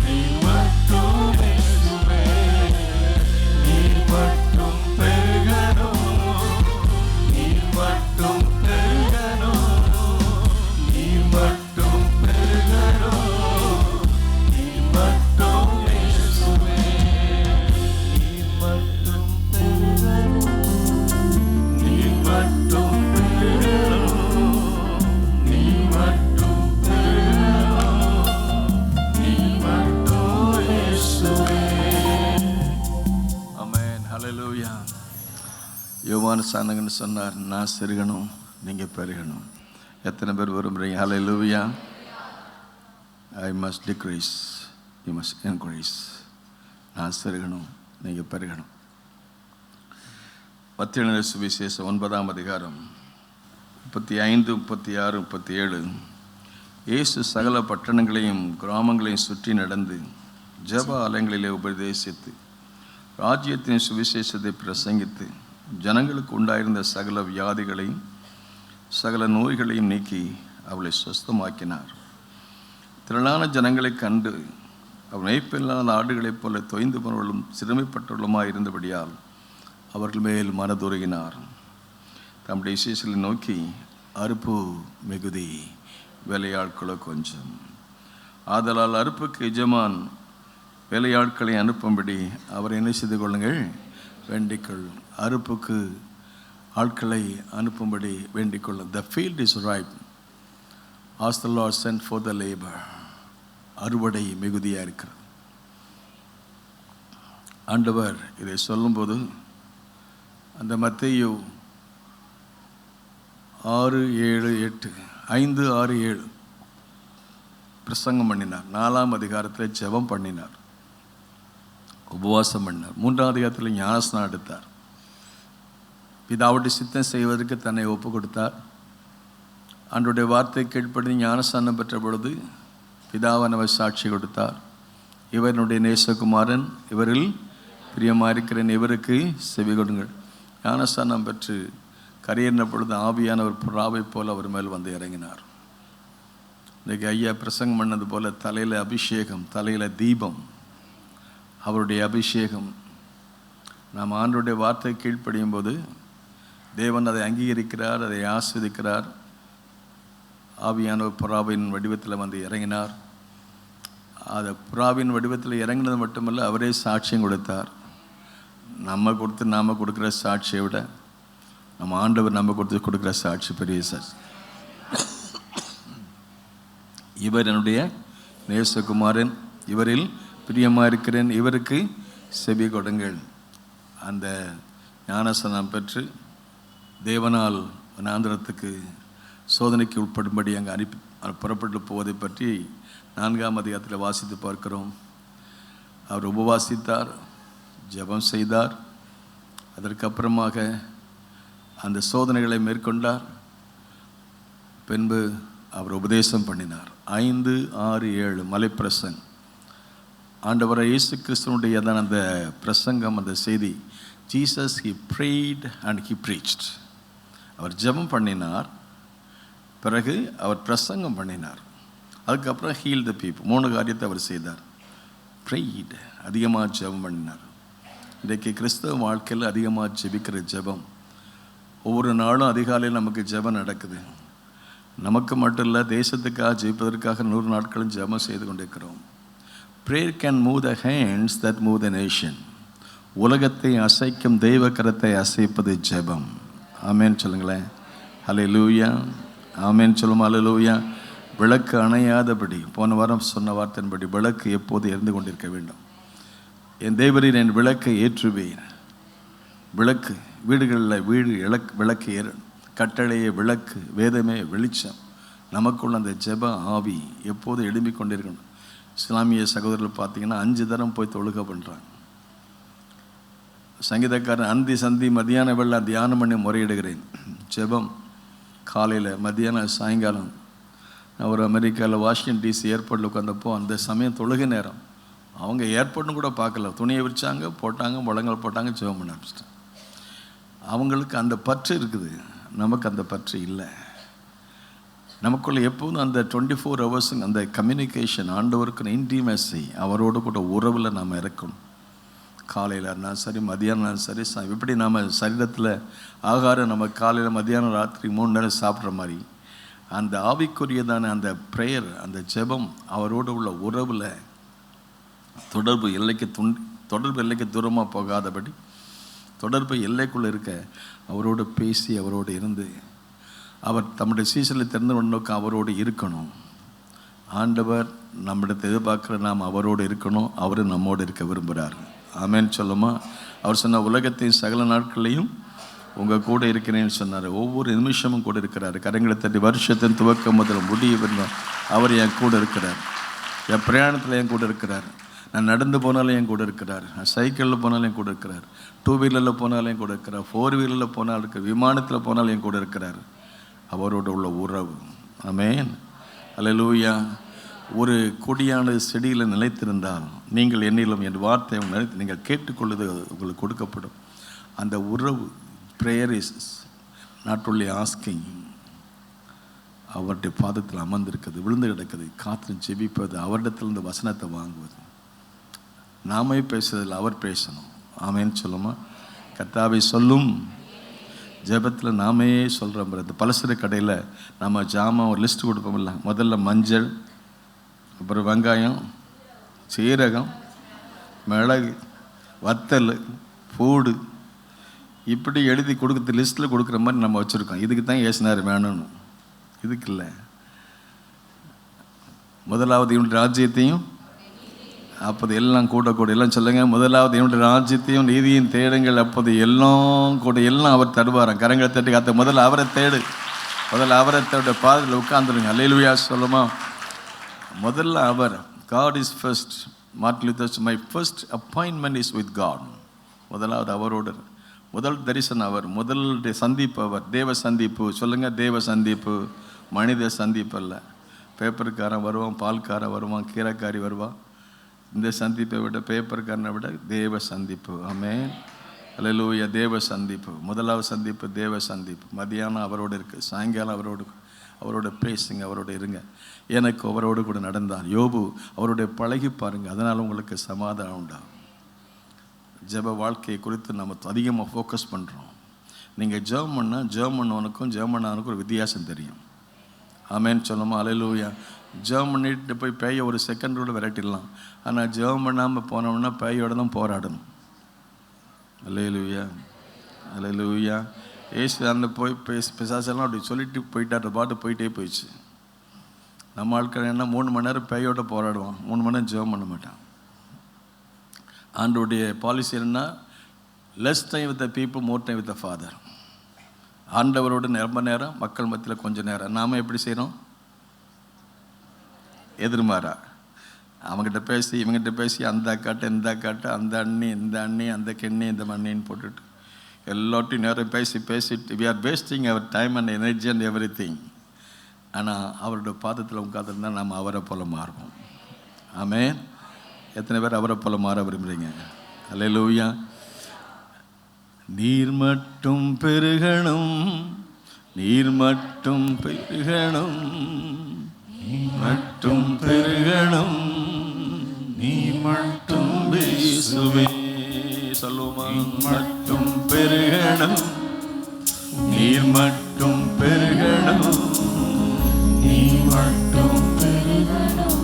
[SPEAKER 3] நீர் மட்டும் இயேசுவே, நீர் மட்டும் பெருகணும், நீர் மட்டும் பெருகணும், நீர் மட்டும் பெருகணும், நீர் மட்டும் இயேசுவே, நீர் மட்டும் பெருகணும், நீர் மட்டும் பெருகணும், நீர் மட்டும் பெருகணும், நீர் மட்டும் இயேசுவே.
[SPEAKER 2] ஆமென். ஹல்லேலூயா. யோவான் சானகன் சொன்னார், நான் சிறுகணும் நீங்கள் பெருகணும். எத்தனை பேர் விரும்புகிறீங்க? Hallelujah. I must decrease, you must increase. நான் சிறுகணும் நீங்கள் பெருகணும். மத்தேயு சுவிசேஷம் 9ஆம் அதிகாரம் 35, 36, 37. இயேசு சகல பட்டணங்களையும் கிராமங்களையும் சுற்றி நடந்து ஜெப ஆலயங்களிலே உபதேசித்து ராஜ்யத்தின் சுவிசேஷத்தை பிரசங்கித்து ஜனங்களுக்கு உண்டாயிருந்த சகல வியாதிகளையும் சகல நோய்களையும் நீக்கி அவளை சுஸ்தமாக்கினார். திரளான ஜனங்களை கண்டு அவர் மேய்ப்பில்லாத ஆடுகளைப் போல தொய்ந்து போனவர்களும் சிறுமைப்பட்டவர்களுமாய் இருந்தபடியால் அவர்கள் மேல் மனதுருகினார். தம்முடைய சீஷர்களை நோக்கி, அறுப்பு மிகுதி, வேலையாட்களோ கொஞ்சம். ஆதலால் அறுப்புக்கு எஜமான் வேலையாட்களை அனுப்பும்படி அவர் என்ன செய்து கொள்ளுங்கள், வேண்டிக்கொள். அறுப்புக்கு ஆட்களை அனுப்பும்படி வேண்டிக்கொள்ள. The field is ripe, ask the Lord send for the labor. அறுவடை மிகுதியாக இருக்கிறது. ஆண்டவர் இதை சொல்லும்போது அந்த மத்தேயு 6, 7, 8, 5, 6, 7 பிரசங்கம் பண்ணினார். 4ஆம் அதிகாரத்தில் ஜெபம் பண்ணினார், உபவாசம் பண்ணார். 3ஆம் அதிகாரத்தில் ஞானஸ்நானம் எடுத்தார். பிதாவுடைய சித்தம் செய்வதற்கு தன்னை ஒப்பு கொடுத்தார். ஆண்டவருடைய வார்த்தை கீழ்ப்படி ஞானஸ்நானம் பெற்ற பொழுது பிதாவானவர் சாட்சி கொடுத்தார். இவருடைய நேசகுமாரன், இவரில் பிரியமாயிருக்கிறேன், இவருக்கு செவி கொடுங்கள். ஞானஸ்நானம் பெற்று கரையேறின பொழுது ஆவியானவர் புறாவை போல் அவர் மேல் வந்து இறங்கினார். இன்றைக்கு ஐயா பிரசங்கம் பண்ணது போல தலையில் அபிஷேகம், தலையில் தீபம், அவருடைய அபிஷேகம். நாம் ஆண்டவருடைய வார்த்தை கீழ்ப்படியும் போது தேவன் அதை அங்கீகரிக்கிறார், அதை ஆஸ்வதிக்கிறார். ஆவியானவர் புறாவின் வடிவத்தில் வந்து இறங்கினார். அது புறாவின் வடிவத்தில் இறங்கினது மட்டுமல்ல, அவரே சாட்சியம் கொடுத்தார். நாம் கொடுக்குற சாட்சியை விட நம்ம ஆண்டவர் நம்ம கொடுக்குற சாட்சி பெரிய சாட்சி. இவர் என்னுடைய நேசகுமாரன், இவரில் பிரியமாயிருக்கிறேன், இவருக்கு செவி கொடுங்கள். அந்த ஞானஸ்நானம் பெற்று தேவனால் வனாந்திரத்துக்கு சோதனைக்கு உட்படும்படி அங்கே புறப்பட்டு போவதை பற்றி 4ஆம் அதிகாரத்தில் வாசித்து பார்க்கிறோம். அவர் உபவாசித்தார், ஜெபம் செய்தார். அதற்கப்புறமாக அந்த சோதனைகளை மேற்கொண்டார். பின்பு அவர் உபதேசம் பண்ணினார். 5, 6, 7 மலைப்பிரசங்கம். ஆண்டவரை இயேசு கிறிஸ்துவனுடைய தான் அந்த பிரசங்கம், அந்த செய்தி. Jesus he prayed and he preached. அவர் ஜெபம் பண்ணினார், பிறகு அவர் பிரசங்கம் பண்ணினார், அதுக்கப்புறம் ஹீல் த பீப்புள். 3 காரியத்தை அவர் செய்தார். ப்ரேய்ட், அதிகமாக ஜெபம் பண்ணினார். இன்றைக்கு கிறிஸ்தவ வாழ்க்கையில் அதிகமாக ஜெபிக்கிற ஜெபம். ஒவ்வொரு நாளும் அதிகாலையில் நமக்கு ஜெபம் நடக்குது. நமக்கு மட்டும் இல்லை, தேசத்துக்காக ஜெயிப்பதற்காக 100 நாட்களும் ஜெபம் செய்து கொண்டிருக்கிறோம். Prayer can move the hands that move the nation. உலகத்தை அசைக்கும் தெய்வ கரத்தை அசைப்பது ஜெபம். ஆமேன் சொல்லுங்களேன். ஹல்லேலூயா. ஆமேன் சொல்லுமா. ஹல்லேலூயா. விளக்கு அணையாதபடி, போன வாரம் சொன்ன வார்த்தையின்படி விளக்கு எப்போது எரிந்து கொண்டிருக்க வேண்டும். என் தேவரீர் என் விளக்கை ஏற்றுவேன். விளக்கு வீடுகளில் விளக்கு கட்டளையே விளக்கு, வேதமே வெளிச்சம். நமக்குள்ள அந்த ஜெப ஆவி எப்போது எழும்பிக் கொண்டிருக்கணும். இஸ்லாமிய சகோதரர்கள் பார்த்தீங்கன்னா 5 தரம் போய் தொழுகை பண்ணுறாங்க. சங்கீதக்காரன் அந்தி சந்தி மத்தியான வேளை தியானம் பண்ணி முறையிடுகிறேன். ஜெபம் காலையில், மத்தியானம், சாயங்காலம். நான் ஒரு அமெரிக்காவில் வாஷிங்டன் டிசி ஏர்போர்ட்டில் உட்காந்தப்போ அந்த சமயம் தொழுகை நேரம். அவங்க ஏர்போர்ட்னு கூட பார்க்கல, துணியை விரிச்சாங்க, போட்டாங்க, முழங்கல் போட்டாங்க, ஜெபம் பண்ண ஆரம்பிச்சிட்டாங்க. அவங்களுக்கு அந்த பற்று இருக்குது, நமக்கு அந்த பற்று இல்லை. நமக்குள்ள எப்போதும் அந்த 24 hours அந்த கம்யூனிகேஷன், ஆண்டவருக்கு இன்டிமேசி, அவரோடு கூட உறவில் நாம் இருக்கணும். காலையில் இருந்தாலும் சரி, மதியானம் இருந்தாலும் சரி, இப்படி நாம் சரீரத்தில் ஆகாரம் நம்ம காலையில், மதியானம், ராத்திரி 3 நேரம் சாப்பிட்ற மாதிரி அந்த ஆவிக்குரியதான அந்த ப்ரேயர், அந்த ஜெபம், அவரோடு உள்ள உறவில் தொடர்பு எல்லைக்கு தூரமாக போகாதபடி, தொடர்பு எல்லைக்குள்ளே இருக்க அவரோடு பேசி, அவரோடு இருந்து, அவர் தம்முடைய சீசனில் திறந்து கொண்டு அவரோடு இருக்கணும். ஆண்டவர் நம்மிடத்தை எதிர்பார்க்குற நாம் அவரோடு இருக்கணும். அவர் நம்மோடு இருக்க விரும்புகிறார். ஆமேன் சொல்லுமா. அவர் சொன்ன உலகத்தின் சகல நாட்களையும் உங்கள் கூட இருக்கிறேன்னு சொன்னார். ஒவ்வொரு நிமிஷமும் கூட இருக்கிறார். கரங்களை தட்டி வருஷத்தின் துவக்கம் முதல் முடிய அவர் என் கூட இருக்கிறார். என் பிரயாணத்தில் என் கூட இருக்கிறார். நான் நடந்து போனாலும் என் கூட இருக்கிறார். நான் சைக்கிளில் போனாலும் என் கூட இருக்கிறார். 2 வீலரில் போனாலும் என் கூட இருக்கிறார். 4 வீலரில் போனாலும் இருக்கிற, விமானத்தில் போனாலும் என் கூட இருக்கிறார். அவரோட உள்ள உறவு. ஆமேன். அல்லேலூயா. ஒரு கொடியானது செடியில் நிலைத்திருந்தால் நீங்கள் என்னிலும் என் வார்த்தை நீங்கள் கேட்டுக்கொள்வது உங்களுக்கு கொடுக்கப்படும். அந்த உறவு, prayer is not only asking, அவருடைய பாதத்தில் அமர்ந்திருக்குது, விழுந்து கிடக்குது, காற்று ஜெபிப்பது, அவரிடத்திலிருந்து வசனத்தை வாங்குவது. நாமே பேசுறதில் அவர் பேசணும். ஆமேன்னு சொல்லுமா. கர்த்தாவை சொல்லும் ஜெபத்தில் நாமே சொல்கிறோம். இந்த பலசர கடையில் நம்ம ஜாமான் ஒரு லிஸ்ட் கொடுப்போம்ல. முதல்ல மஞ்சள், அப்புறம் வெங்காயம், சீரகம், மிளகு, வத்தல், பூடு, இப்படி எழுதி கொடுக்குறது லிஸ்ட்டில் கொடுக்குற மாதிரி நம்ம வச்சுருக்கோம். இதுக்கு தான் ஏசுனார் வேணும்னு. இதுக்கு இல்லை. முதலாவது இவனுடைய ராஜ்யத்தையும், அப்போது எல்லாம் கூட எல்லாம் சொல்லுங்கள். முதலாவது இவனுடைய ராஜ்யத்தையும் நீதியும் தேடுங்கள், அப்போது எல்லாம் கூட எல்லாம் அவர் தருவாராம். கரங்களை தட்டி காத்த முதல்ல அவரை தேடு. முதல்ல அவரை தேட பாதத்தில் உட்காந்துருங்க. அல்லேலூயா சொல்லுமா. முதல்ல அவர். God is first. Martin Luther said, my first appointment is with God. முதலாவது அவரோடு. முதல் தரிசனம் அவர். முதல் சந்திப்பு அவர். தேவ சந்திப்பு சொல்லுங்கள். தேவ சந்திப்பு, மனித சந்திப்பு அல்ல. பேப்பருக்காரன் வருவான், பால்காரன் வருவான், கீரைக்காரி வருவான். இந்த சந்திப்பை விட, பேப்பர்காரனை விட தேவ சந்திப்பு. ஆமென். அல்லேலூயா. தேவ சந்திப்பு. முதலாவது சந்திப்பு தேவ சந்திப்பு. மதியானம் அவரோடு இருக்குது, சாயங்காலம் அவரோட பேசுங்க, அவரோட இருங்க. எனக்கு அவரோடு கூட நடந்தார். யோபு அவருடைய பழகி பாருங்கள், அதனால் உங்களுக்கு சமாதானம் உண்டாகும். ஜெப வாழ்க்கையை குறித்து நம்ம அதிகமாக ஃபோக்கஸ் பண்ணுறோம். நீங்கள் ஜெபம் பண்ணால் ஜெபம் பண்ணவனுக்கும் ஜெபம் பண்ணவனுக்கும் ஒரு வித்தியாசம் தெரியும். ஆமேன்னு சொல்லுமா. அல்லேலூயா. ஜெபம் பண்ணிட்டு போய் பேயை ஒரு செகண்டோடு விரட்டிடலாம். ஆனால் ஜெபம் பண்ணாமல் போனோம்னா பேயோட தான் போராடணும். அல்லேலூயா. அல்லேலூயா. ஏசு அந்த போய் பிசாசெல்லாம் அப்படி சொல்லிட்டு போயிட்டார். பாட்டு போயிட்டே போயிடுச்சு. நம்ம ஆட்கள் என்ன 3 மணி நேரம் பேயோட போராடுவான், 3 மணி நேரம் ஜெபம் பண்ண மாட்டான். ஆண்டோடைய பாலிசி என்ன? Less time with the people, more time with the father. ஆண்டவரோடு ரொம்ப நேரம், மக்கள் மத்தியில் கொஞ்சம் நேரம். நாம் எப்படி செய்கிறோம்? எதிர்மாறா. அவங்ககிட்ட பேசி இவங்ககிட்ட பேசி அந்த அக்காட்ட இந்த அக்காட்ட, அந்த அண்ணி இந்த அண்ணி, அந்த கெண்ணி இந்த மண்ணின்னு போட்டுட்டு எல்லாத்தையும் நேரம் பேசிட்டு we are wasting our time and energy and everything. ஆனால் அவரோட பாதத்தில் உட்காந்துருந்தா நம்ம அவரை போல மாறுவோம். ஆமென். எத்தனை பேர் அவரை போல மாற விரும்புகிறீங்க? அல்லேலூயா. நீர் மட்டும் பெருகணும், நீர் மட்டும் பெருகணும், மட்டும் பெருகணும், நீ மட்டும் பேசுவே. சொல்லுவோமா? மட்டும் பெருகணும், நீர் மட்டும் பெருகணும்,
[SPEAKER 3] நீர் மட்டும் பெருகணும்,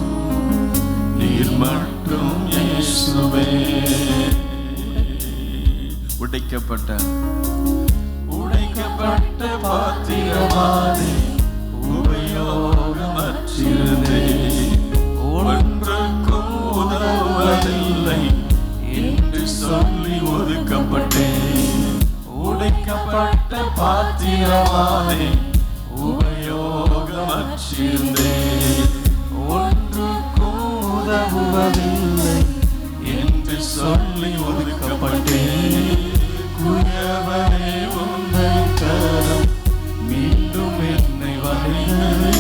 [SPEAKER 2] நீர் மட்டும் இயேசுவே. உடைக்கப்பட்ட பாத்திரமானே உபயோகமற்றிருந்தே, ஒன்றுக்கும் உதவுவதில்லை என்று சொல்லி ஒதுக்கப்பட்டேன். உடைக்கப்பட்ட பாத்திரமானே உபயோகமற்றிருந்தே, ஒன்றுக்கும் உதவுவதில்லை என்று சொல்லி ஒதுக்கப்பட்டேன். குயவனே உந்தன் கரம் மீண்டும் என்னை வரைந்தது,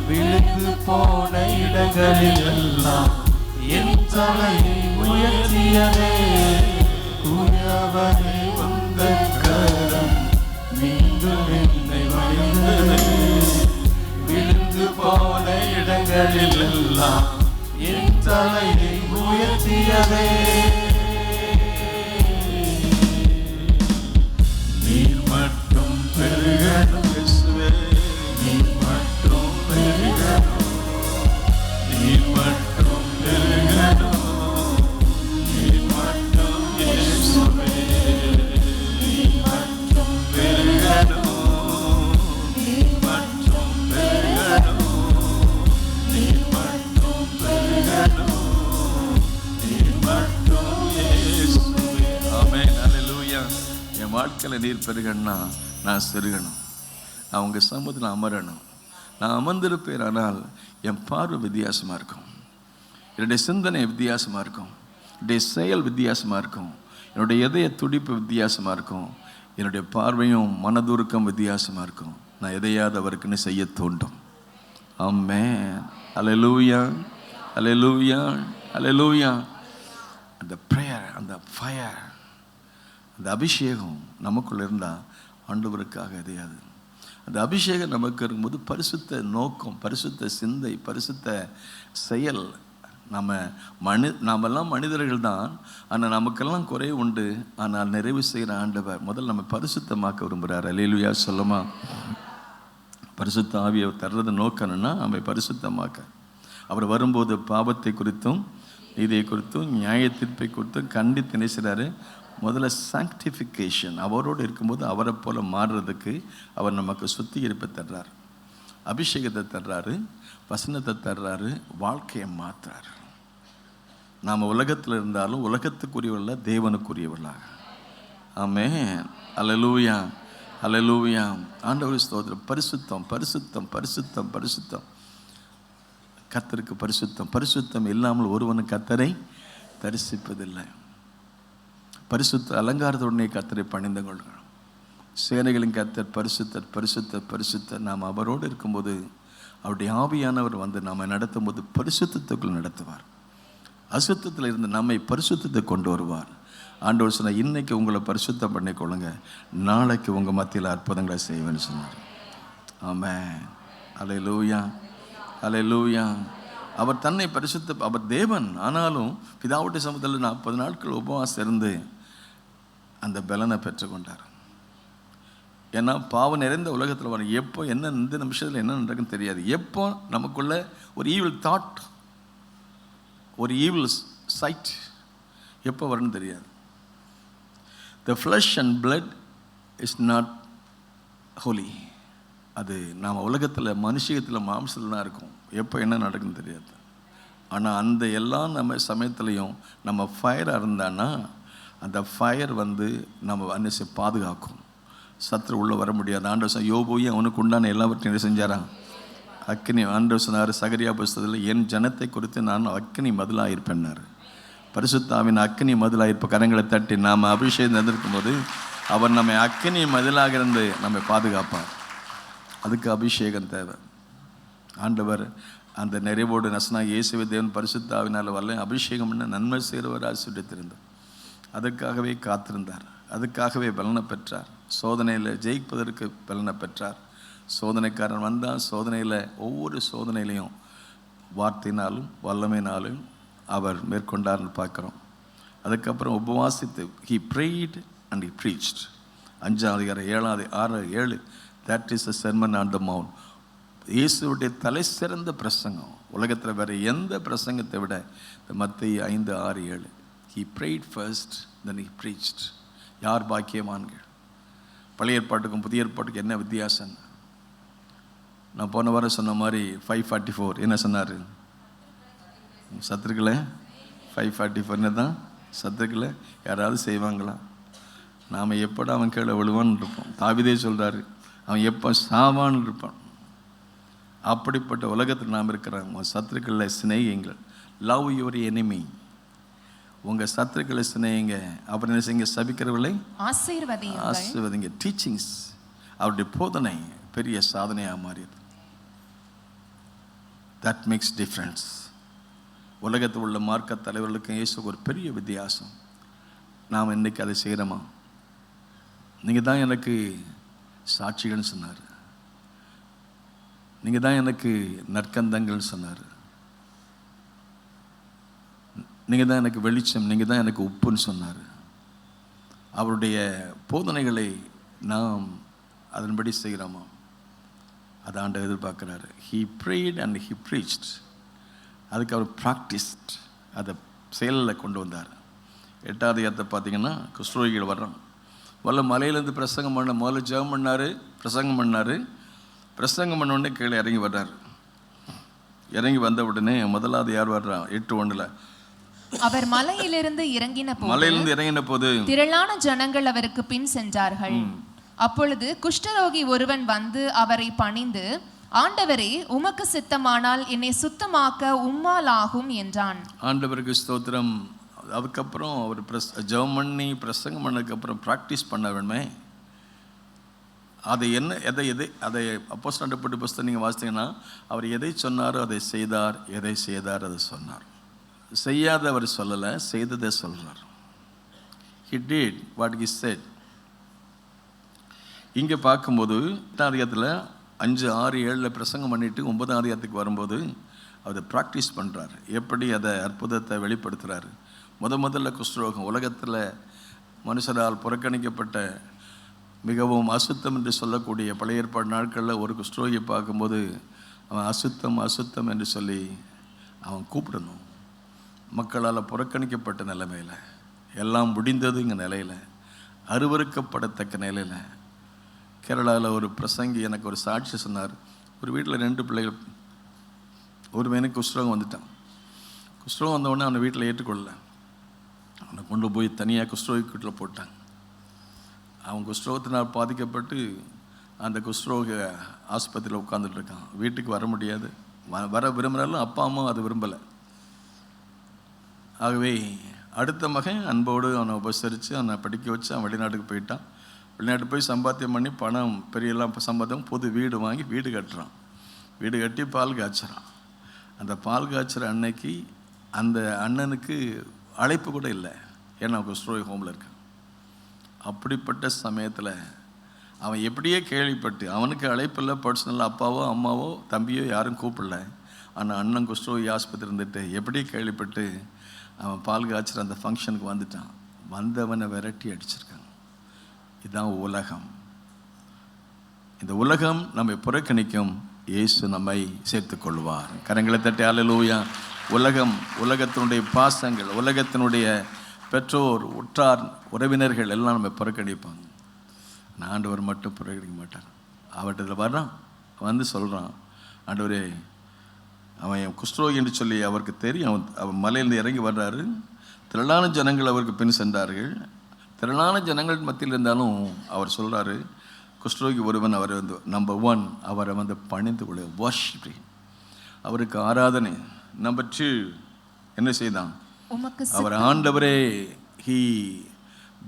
[SPEAKER 2] விழுந்து போன இடங்களில் எல்லாம் என் தலையை உயர்த்தியதே. குயவனே உந்தன் கரம் மீண்டும் என்னை வரைந்தது, விழுந்து போன இடங்களில் எல்லாம் என் தலையை உயர்த்தியதே. நீர் மட்டும் பெருகணும் இயேசுவே, நீர் மட்டும் பெருகணும், நீர் மட்டும் பெருகணும், நீர் மட்டும் இயேசுவே, நீர் மட்டும் பெருகணும், நீர் மட்டும் பெருகணும், நீர் மட்டும் பெருகணும், நீர் மட்டும் இயேசுவே. ஆமென், அல்லேலூயா. என் வாழ்க்கையில் நீர் பெருகணும்னா நான் சிறுகணும், நான் உங்கள் சமூகத்தில் அமரணும். நான் அமர்ந்திருப்பேன், ஆனால் என் பார்வை வித்தியாசமாக இருக்கும், என்னுடைய சிந்தனை வித்தியாசமாக இருக்கும், என்னுடைய செயல் வித்தியாசமாக இருக்கும், என்னுடைய இதய துடிப்பு வித்தியாசமாக இருக்கும், என்னுடைய பார்வையும் மனதுருக்கம் வித்தியாசமாக இருக்கும். நான் எதையாவது அவருக்குன்னு செய்ய தோண்டும். ஆமென், அல்லேலூயா, அல்லேலூயா, அல்லேலூயா. அந்த ப்ரேயர், அந்த ஃபயர், அந்த அபிஷேகம் நமக்குள்ள இருந்தால் ஆண்டவருக்காக எதையாது. அந்த அபிஷேகம் நமக்கு இருக்கும்போது பரிசுத்த நோக்கம், பரிசுத்த சிந்தை, பரிசுத்த செயல். நாமெல்லாம் மனிதர்கள் தான், ஆனால் நமக்கெல்லாம் குறை உண்டு. ஆனால் நிறைவு செய்கிற ஆண்டவர் முதல்ல நம்ம பரிசுத்தமாக்க விரும்புகிறார். அல்லேலூயா சொல்லுமா? பரிசுத்த ஆவியை தர்றது நோக்கணும்னா நம்ம பரிசுத்தமாக்க. அவர் வரும்போது பாவத்தை குறித்தும் நீதியை குறித்தும் நியாய தீர்ப்பை குறித்தும் கண்டித்து நினைச்சாரு. முதல்ல சாங்டிஃபிகேஷன், அவரோடு இருக்கும்போது அவரை போல மாறுறதுக்கு அவர் நமக்கு சுத்திகரிப்பை தர்றார், அபிஷேகத்தை தர்றாரு, வசனத்தை தர்றாரு, வாழ்க்கையை மாற்றுறாரு. நாம் உலகத்தில் இருந்தாலும் உலகத்துக்குரியவர்கள தேவனுக்குரியவர்களாக. ஆமென், அல்லேலூயா, அல்லேலூயா. ஆண்டவர் ஸ்தோத்திரம். பரிசுத்தம், பரிசுத்தம், பரிசுத்தம், பரிசுத்தம். கர்த்தருக்கு பரிசுத்தம். பரிசுத்தம் இல்லாமல் ஒருவனும் கர்த்தரை தரிசிப்பதில்லை. பரிசுத்த அலங்காரத்துடனே கர்த்தரை பணிந்து கொள்கிறோம். சேனைகளின் கர்த்தர் பரிசுத்தர், பரிசுத்தர், பரிசுத்தர். நாம் அவரோடு இருக்கும்போது அவருடைய ஆவியானவர் வந்து நாம் நடத்தும் போது பரிசுத்தத்துக்குள் நடத்துவார். அசுத்தத்தில் இருந்து நம்மை பரிசுத்தத்தை கொண்டு வருவார். ஆண்டவர் சொன்னார், இன்னைக்கு உங்களை பரிசுத்தம் பண்ணிக்கொள்ளுங்க, நாளைக்கு உங்கள் மத்தியில் அற்புதங்களை செய்வேன்னு சொன்னார். ஆமென், அல்லேலூயா, அல்லேலூயா. அவர் தன்னை பரிசுத்த, அவர் தேவன், ஆனாலும் பிதாவுடைய சமூகத்தில் 40 நாட்கள் உபவாசம் இருந்து அந்த பலனை பெற்றுக்கொண்டார். ஏன்னா பாவம் நிறைந்த உலகத்தில் வர எப்போ என்ன இந்த நிமிஷத்தில் என்ன நடக்குன்னு தெரியாது. எப்போ நமக்குள்ள ஒரு ஈவில் தாட், ஒரு ஈவில் சைட் எப்போ வரும்னு தெரியாது. The flesh and blood is not holy. அது நாம் உலகத்தில் மனுஷத்தில் மாம்சத்தில் தான் இருக்கும். எப்போ என்ன நடக்குன்னு தெரியாது. ஆனால் அந்த எல்லா நம்ம சமயத்துலேயும் நம்ம ஃபயராக இருந்தான்னா அந்த ஃபயர் வந்து நம்ம அன்னைக்கு பாதுகாக்கும். சத்துரு உள்ளே வர முடியாது. ஆண்டவர் யோபுவையும் அவனுக்கு உண்டான எல்லாவற்றையும் என்ன செஞ்சாரான்? அக்கினி. ஆண்டவர் சொன்னார் சகரியா புஸ்தகத்தில், என் ஜனத்தை குறித்து நான் அக்கினி மதிலாக இருப்பேன்னார். பரிசுத்தாவின் அக்கினி மதிலாக இருப்ப கரங்களை தட்டி நாம் அபிஷேகம் தந்திருக்கும் போது அவர் நம்மை அக்கினி மதிலாக இருந்து நம்மை பாதுகாப்பார். அதுக்கு அபிஷேகம் தேவை. ஆண்டவர் அந்த நிறைவோடு நசனா இயேசுவை தேவன் பரிசுத்தாவினால் வரல, அபிஷேகம் என்ன நன்மை செய்கிறவராக சுட்டித்திருந்தார். அதற்காகவே காத்திருந்தார், அதுக்காகவே பலனை பெற்றார். சோதனையில் ஜெயிப்பதற்கு பலனை பெற்றார். சோதனைக்காரன் வந்தால் சோதனையில் ஒவ்வொரு சோதனையிலையும் வார்த்தையினாலும் வல்லமையினாலும் அவர் மேற்கொண்டார்னு பார்க்குறோம். அதுக்கப்புறம் உபவாசித்து he prayed and he preached. 5ஆம் அதிகாரம் 7 that is a sermon on the mount. இயேசுவுடைய தலை சிறந்த பிரசங்கம். உலகத்தில் வேறு எந்த பிரசங்கத்தை விட இந்த மத்தேயு 5, 6, 7 he prayed first then he preached. யார் பாக்கியவான்கள்? பழைய ஏற்பாட்டுக்கும் புதிய ஏற்பாட்டுக்கும் என்ன வித்தியாசம்? நான் போன வாரம் சொன்ன மாதிரி 544 என்ன சொன்னார்? சத்துருக்களை 544 தான் சத்துருக்களை யாராவது செய்வாங்களா? நாம் எப்படா அவன் கீழே விழுவான்னு இருப்போம். தாவீதே சொல்கிறாரு, அவன் எப்போ சாவான்னு இருப்பான். அப்படிப்பட்ட உலகத்தில் நாம் இருக்கிறாங்க. சத்துருக்களை சிநேகிங்கள். Love your enemy. உங்கள் சத்துருக்களை சிநேகிங்க. அப்புறம் என்ன செய்யுங்க? சபிக்கிறவர்களை ஆசீர்வதிங்க. டீச்சிங்ஸ், அவருடைய போதனை பெரிய சாதனையாக மாறியது. That makes difference. உலகத்தில் உள்ள மார்க்க தலைவர்களுக்கும் இயேசுக்கு ஒரு பெரிய வித்தியாசம். நாம் இன்றைக்கி அதை செய்கிறோமா? நீங்கள் தான் எனக்கு சாட்சிகள்னு சொன்னார். நீங்கள் தான் எனக்கு நற்கந்தங்கள்னு சொன்னார். நீங்கள் தான் எனக்கு வெளிச்சம், நீங்கள் தான் எனக்கு உப்புன்னு சொன்னார். அவருடைய போதனைகளை நாம் அதன்படி செய்கிறோமா? அதை ஆண்டவர் எதிர்பார்க்குறாரு. he prayed and he preached. அதுக்கு அவர் ப்ராக்டிஸ்ட், அதை செயலில் கொண்டு வந்தார். 8ஆம் அதிகாரத்தை பார்த்தீங்கன்னா குஷ்ரோகிகள் வர்றோம். முதல்ல மலையிலேருந்து பிரசங்கம் பண்ண, முதல்ல ஜெபம் பண்ணார், பிரசங்கம் பண்ணார். பிரசங்கம் பண்ண உடனே கீழே இறங்கி வர்றார். இறங்கி வந்த உடனே முதலாவது யார் வர்றா? 8:1
[SPEAKER 4] அவர் மலையிலிருந்து இறங்கின போது திரளான ஜனங்கள் அவருக்கு பின் சென்றார்கள். அப்பொழுது குஷ்டரோகி ஒருவன் வந்து அவரை பணிந்து, ஆண்டவரே, உமக்கு சித்தமானால் என்னை சுத்தமாக்க உம்மால் ஆகும் என்றான். ஆண்டவருக்கு ஸ்தோத்திரம்.
[SPEAKER 2] அதுக்கப்புறம் அவர் ஜெபம் பண்ணி பிரசங்கம் பண்ணதுக்கப்புறம் ப்ராக்டிஸ் பண்ண வேணுமே. அதை என்ன அதை அப்போஸ்தலர் புஸ்தகம் நீங்கள் வாசித்தீங்கன்னா, அவர் எதை சொன்னாரோ அதை செய்தார், எதை செய்தார் அதை சொன்னார். செய்யாத அவர் சொல்லலை, செய்ததை சொல்கிறார். he did what he said. இங்கே பார்க்கும்போது 8ஆம் அதிகாரத்தில் 5, 6, 7 பிரசங்கம் பண்ணிவிட்டு 9ஆம் அதிகாரத்துக்கு வரும்போது அவர் ப்ராக்டிஸ் பண்ணுறார். எப்படி அதை அற்புதத்தை வெளிப்படுத்துகிறாரு. முதல்ல குஷ்டரோகம், உலகத்தில் மனுஷரால் புறக்கணிக்கப்பட்ட மிகவும் அசுத்தம் என்று சொல்லக்கூடிய பழைய ஏற்பாடு நாட்களில் ஒரு குஷ்டரோகியை பார்க்கும்போது அவன் அசுத்தம் அசுத்தம் என்று சொல்லி அவன் கூப்பிடணும். மக்களால் புறக்கணிக்கப்பட்ட நிலைமையில், எல்லாம் முடிந்ததுங்க நிலையில், அருவருக்கப்படத்தக்க நிலையில், கேரளாவில் ஒரு பிரசங்கி எனக்கு ஒரு சாட்சி சொன்னார். ஒரு வீட்டில் 2 பிள்ளைகள், ஒரு பையனுக்கு குஷ்டரோகம் வந்துட்டான். குஷ்டரோகம் வந்தவுடனே அவனை வீட்டில் ஏற்றுக்கொள்ளல. அவனை கொண்டு போய் தனியாக குஷ்டரோகி வீட்டில் போட்டாங்க. அவன் குஷ்டரோகத்தினால் பாதிக்கப்பட்டு அந்த குஷ்டரோக ஆஸ்பத்திரியில் உட்காந்துட்டு இருக்கான். வீட்டுக்கு வர முடியாது. வர விரும்புகிறாலும் அப்பா அம்மா அது விரும்பலை. ஆகவே அடுத்த மகன் அன்போடு அவனை உபசரித்து அவனை படிக்க வச்சு அவன் வெளிநாட்டுக்கு போயிட்டான். வெளிநாட்டு போய் சம்பாத்தியம் பண்ணி பணம் பெரியெல்லாம் சம்பாத்தியம், புது வீடு வாங்கி வீடு கட்டுறான். வீடு கட்டி பால் காய்ச்சுறான். அந்த பால் காய்ச்சுற அன்னைக்கு அந்த அண்ணனுக்கு அழைப்பு கூட இல்லை. ஏன்னா குஷ்டரோகி ஹோமில் இருக்கான். அப்படிப்பட்ட சமயத்தில் அவன் எப்படியே கேள்விப்பட்டு, அவனுக்கு அழைப்பு இல்லை, பர்சனலாக அப்பாவோ அம்மாவோ தம்பியோ யாரும் கூப்பிடல. ஆனால் அண்ணன் குஷ்டரோகி ஆஸ்பத்திரி இருந்துட்டு எப்படியே கேள்விப்பட்டு அவன் பால் காய்ச்சுற அந்த ஃபங்க்ஷனுக்கு வந்துட்டான். வந்தவனை விரட்டி அடிச்சிருக்காங்க. இதுதான் உலகம். இந்த உலகம் நம்மை புறக்கணிக்கும், இயேசு நம்மை சேர்த்து கொள்வார். கரங்களை தட்டி அல்லேலூயா. உலகத்தினுடைய பாசங்கள், உலகத்தினுடைய பெற்றோர், உற்றார், உறவினர்கள் எல்லாம் நம்ம புறக்கணிப்பாங்க. ஆண்டவர் மட்டும் புறக்கணிக்க மாட்டார். அவர்கிட்ட வர்றான், வந்து சொல்கிறான், ஆண்டவரே, அவன் குஷ்டரோகி என்று சொல்லி அவருக்கு தெரியும். அவன் மலையிலிருந்து இறங்கி வர்றாரு. திரளான ஜனங்கள் அவருக்கு பின் சென்றார்கள். திரளான ஜனங்கள் மத்தியில் இருந்தாலும் அவர் சொல்கிறாரு, குஷ்டரோகி ஒருவன் அவர் வந்து நம்பர் 1 அவரை வந்து பணிந்து கொள்ள வர்ஷிப், அவருக்கு ஆராதனை. நம்பர் 2 என்ன செய்தான்? அவர் ஆண்டவரே, he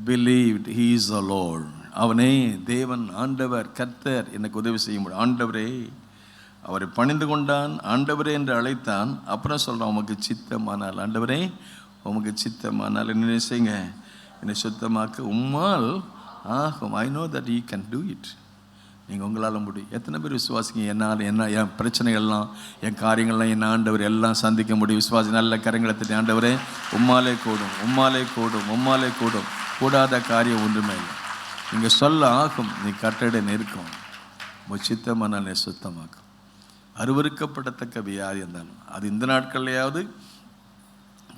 [SPEAKER 2] believed he is the Lord. அவனே தேவன், ஆண்டவர், கர்த்தர், எனக்கு உதவி செய்ய முடியும். ஆண்டவரே, அவரை பணிந்து கொண்டான். ஆண்டவரே என்று அழைத்தான். அப்புறம் சொல்கிறான், உமக்கு சித்தமானால், ஆண்டவரே உமக்கு சித்தமானால் என்ன செய்யுங்க, என்னை சுத்தமாக்க உம்மால் ஆகும். I know that you can do it. நீங்கள் உங்களால் முடியும். எத்தனை பேர் விசுவாசிங்க என்னால் என் பிரச்சனைகள்லாம் என் காரியங்கள்லாம் என் ஆண்டவர் எல்லாம் சந்திக்க முடியும்? விசுவாசி நல்ல கரங்களை தட்டி, ஆண்டவரே உம்மாலே கூடும், உம்மாலே கூடும், உம்மாலே கூடும், கூடாத காரியம் ஒன்றுமே இல்லை. நீங்கள் சொல்ல ஆகும், நீ கட்டடை நிற்கும், சித்தமான சுத்தமாக்கும். அருவருக்கப்படத்தக்க வியாதி இருந்தாலும் அது இந்த நாட்கள்லையாவது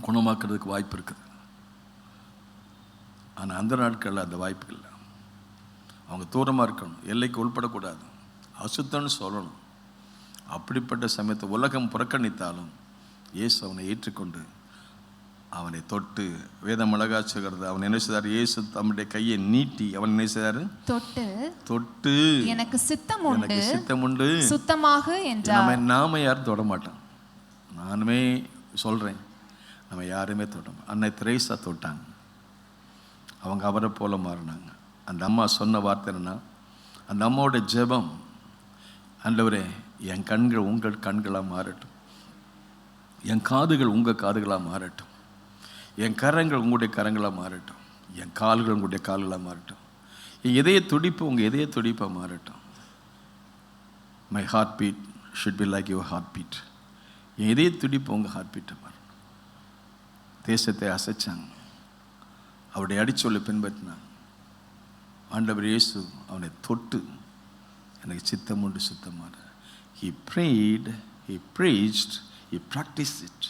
[SPEAKER 2] குணமாக்குறதுக்கு வாய்ப்பு இருக்குது. ஆனால் அந்த நாட்களில் அந்த வாய்ப்பு இல்லை. அவங்க தூரமாக இருக்கணும், எல்லைக்கு உள்படக்கூடாது, அசுத்தம்னு சொல்லணும். அப்படிப்பட்ட சமயத்தை உலகம் புறக்கணித்தாலும் இயேசு அவனை ஏற்றுக்கொண்டு அவனை தொட்டு, வேதம் அழகா சொல்கிறது, அவன் என்ன செய்தார்? இயேசு தம்முடைய கையை நீட்டி அவன் என்ன செய்தார்? தொட்டு
[SPEAKER 4] எனக்கு சித்தம் உண்டு
[SPEAKER 2] சுத்தமாக என்றார். நாம யாரும் தொட மாட்டோம். நானுமே சொல்கிறேன், நம்ம யாருமே தொட மாட்டோம். அன்னை தெரேசா தொட்டாங்க, அவங்க அவரை போல மாறினாங்க. அந்த அம்மா சொன்ன வார்த்தை என்னன்னா, அந்த அம்மாவோட ஜெபம், ஆண்டவரே என் கண்கள் உங்கள் கண்களாக மாறட்டும், என் காதுகள் உங்கள் காதுகளாக மாறட்டும், என் கரங்கள் உங்களுடைய கரங்களாக மாறட்டும், என் கால்கள் உங்களுடைய கால்களாக மாறட்டும், என் இதய துடிப்பு உங்கள் இதய துடிப்பாக மாறட்டும். My heart beat should be like your heart beat. என் இதய துடிப்பு உங்கள் ஹார்ட் பீட்டை மாறட்டும். தேசத்தை அசைச்சாங்க, அவருடைய அடிச்சொல்லை பின்பற்றினாங்க. ஆண்டவர் இயேசு அவனை தொட்டு எனக்கு சித்தம் உண்டு சுத்தமான. He prayed, he preached, he practiced it.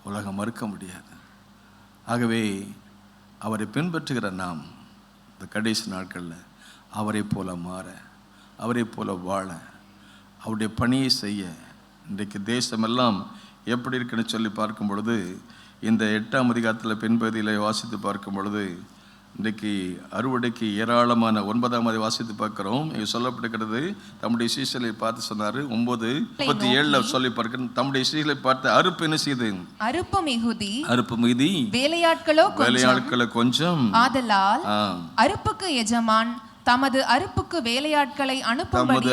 [SPEAKER 2] உலகம் மறுக்க முடியாது. ஆகவே அவரை பின்பற்றுகிற நாம் இந்த கடைசி நாட்களில் அவரை போல மாற, அவரை போல வாழ, அவருடைய பணியை செய்ய. இன்றைக்கு தேசமெல்லாம் எப்படி இருக்குன்னு சொல்லி பார்க்கும் பொழுது, இந்த 8ஆம் அதிகாரத்தில் பின்பகுதியில் வாசித்து பார்க்கும் பொழுது, இன்றைக்கு அறுவடைக்கு ஏராளமான 9ஆம் வாசித்து பார்க்கிறோம். இது சொல்லப்படுகிறது, தம்முடைய சீசலை பார்த்து சொன்னார். 9:37 சொல்லி பார்க்கிறோம், தம்முடைய சீசலை பார்த்து அறுப்பு என்ன செய்து?
[SPEAKER 4] அறுப்பு மிகுதி,
[SPEAKER 2] வேலையாட்களை கொஞ்சம்.
[SPEAKER 4] ஆதலால் அறுப்புக்கு எஜமான் தமது அறுப்புக்கு வேலையாட்களை அனுப்பும்படி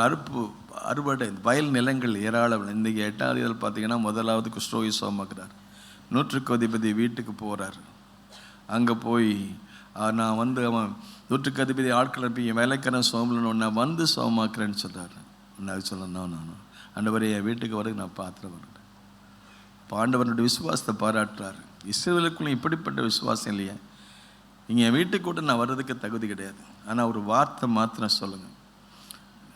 [SPEAKER 2] அறுப்பு அறுவடை வயல் நிலங்கள் ஏராளம். இன்றைக்கி 8ஆவது பார்த்தீங்கன்னா முதலாவது குஷ்டரோகி சுகமாக்குறார். 100க்கு அதிபதி வீட்டுக்கு போகிறார். அங்கே போய் நான் வந்து அவன் 100க்கு அதிபதி ஆட்கள் இருப்பீங்க, வேலைக்காரன் சோமலன்னு நான் வந்து சோமாக்குறேன்னு சொல்கிறார். நான் சொல்லணும், நான் ஆண்டவரே என் வீட்டுக்கு வரது நான் பாத்திரம் வரேன். இப்போ ஆண்டவனுடைய விசுவாசத்தை பாராட்டுறாரு. இஸ்ரவேலுக்குள்ள இப்படிப்பட்ட விசுவாசம் இல்லையா? இங்கே என் வீட்டுக்கு கூட நான் வர்றதுக்கு தகுதி கிடையாது, ஆனால் ஒரு வார்த்தை மாத்திரம் சொல்லுங்கள்.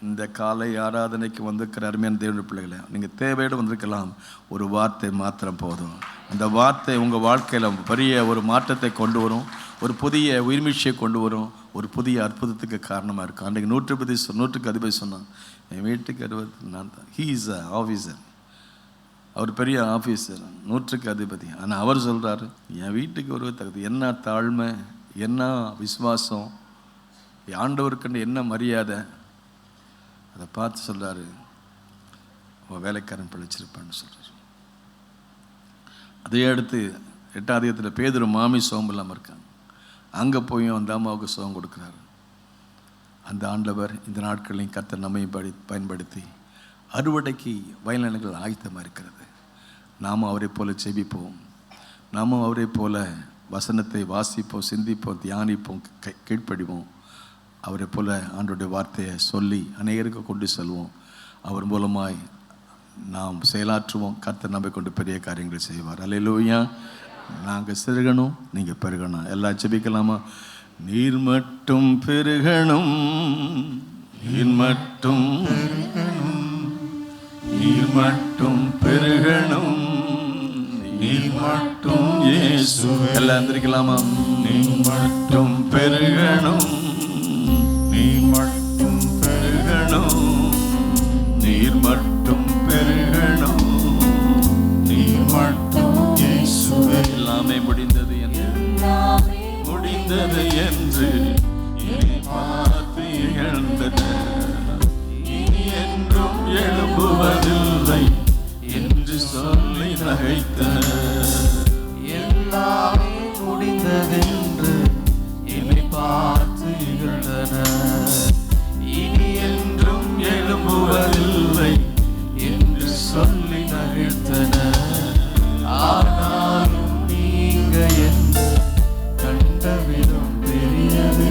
[SPEAKER 2] இந்த காலை ஆராதனைக்கு வந்திருக்கிற அருமையான தேவனுடைய பிள்ளைகளை, நீங்கள் தேவையோடு வந்திருக்கலாம், ஒரு வார்த்தை மாத்திரம் போதும். அந்த வார்த்தை உங்கள் வாழ்க்கையில் பெரிய ஒரு மாற்றத்தை கொண்டு வரும், ஒரு புதிய உயிர்மீழ்ச்சியை கொண்டு வரும், ஒரு புதிய அற்புதத்துக்கு காரணமாக இருக்கும். அன்றைக்கு 100க்கு அதிபதி சொன்னான், என் வீட்டுக்கு 60 நான் தான். ஹீ இஸ் அ ஆஃபீஸர், அவர் பெரிய ஆஃபீஸர், 100க்கு அதிபதி. ஆனால் அவர் சொல்கிறாரு, என் வீட்டுக்கு ஒரு தகுதி. என்ன தாழ்மை, என்ன விசுவாசம், ஆண்டவருக்குன்னு என்ன மரியாதை, அதை பார்த்து சொல்கிறாரு, அவன் வேலைக்காரன் பிழைச்சிருப்பான்னு சொல்கிறார். அதே அடுத்து 8ஆம் அதிகாரத்தில் பேதுரு மாமி சோகம் இல்லாமல் இருக்காங்க. அங்கே போய் அந்த அம்மாவுக்கு சோகம் கொடுக்குறாரு. அந்த ஆண்டவர் இந்த நாட்களையும் கர்த்தர் நம்மை பயன்படுத்தி அறுவடைக்கு வயல்நிலங்கள் ஆயத்தமாக இருக்கிறது. நாம் அவரை போல செபிப்போம், நாமும் அவரை போல வசனத்தை வாசிப்போம், சிந்திப்போம், தியானிப்போம், கீழ்ப்படிவோம். அவரை போல ஆண்டவருடைய வார்த்தையை சொல்லி அநேகருக்கு கொண்டு செல்வோம். அவர் மூலமாய் நாம் செயலாற்றுவோம். கர்த்தர் நம்மை கொண்டு பெரிய காரியங்களை செய்வார். அல்லேலூயா. நாங்கள் சிறுகணும், நீங்கள் பெருகணும். எல்லாம் ஜெபிக்கலாமா? நீர் மட்டும் பெருகணும், நீர் மட்டும் பெருகணும், நீர் மட்டும் பெருகணும், நீர் மட்டும் இயேசு. எல்லாம் எந்திரிக்கலாமா? நீர் மட்டும் பெருகணும், நீர் மட்டும் பெருகணும், நீர் மட்டும் பெருகணும், நீர் மட்டும் இயேசுவே. எல்லாமே முடிந்தது என்று பார்த்து இழந்தனர், இனி என்றும் எழும்புவதில்லை என்று சொல்லி நகைத்தனர். எல்லாமே முடிந்ததென்று என்னை பார்த்து இழந்தனர், இனி என்றும் எழும்புவதில்லை என்று சொல்லி நகைத்தனர். ஆனாலும் நீங்க என்ன கண்ட விதம் பெரியது,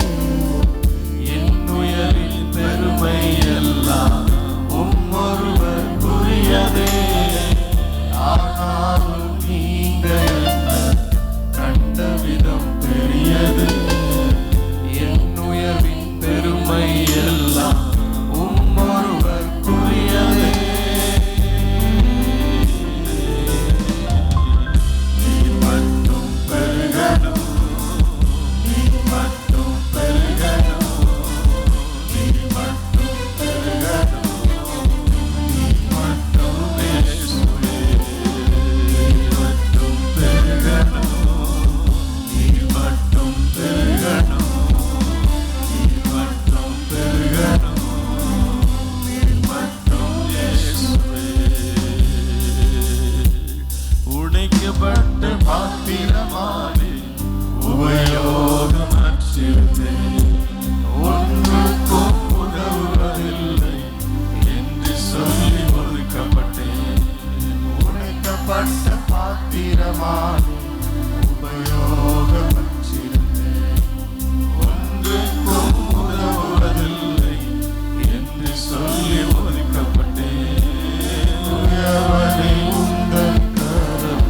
[SPEAKER 3] உயர்த்தியது. என் உயர்வின் பெருமை எல்லாம் உம்மொருவர்க்குரியதே. நீர் மட்டும் பெருகணும், நீர் மட்டும் பெருகணும், நீர் மட்டும் பெருகணும், நீர் மட்டும் இயேசுவே. நீர் மட்டும் பெருகணும், நீர் மட்டும் பெருகணும், நீர் மட்டும் பெருகணும், நீர் மட்டும் இயேசுவே. உடைக்கப்பட்ட பாத்திரமானே உபயோகமற்றிருந்தேன். ஒன்றுக்கும் உதவுவதில்லை என்று சொல்லி ஒதுக்கப்பட்டேன். உடைக்கப்பட்ட பாத்திரமானே உபயோகமற்றிருந்தேன். ஒன்றுக்கும் உதவுவதில்லை என்று சொல்லி ஒதுக்கப்பட்டேன். உயர்வதை உந்தன் கரம்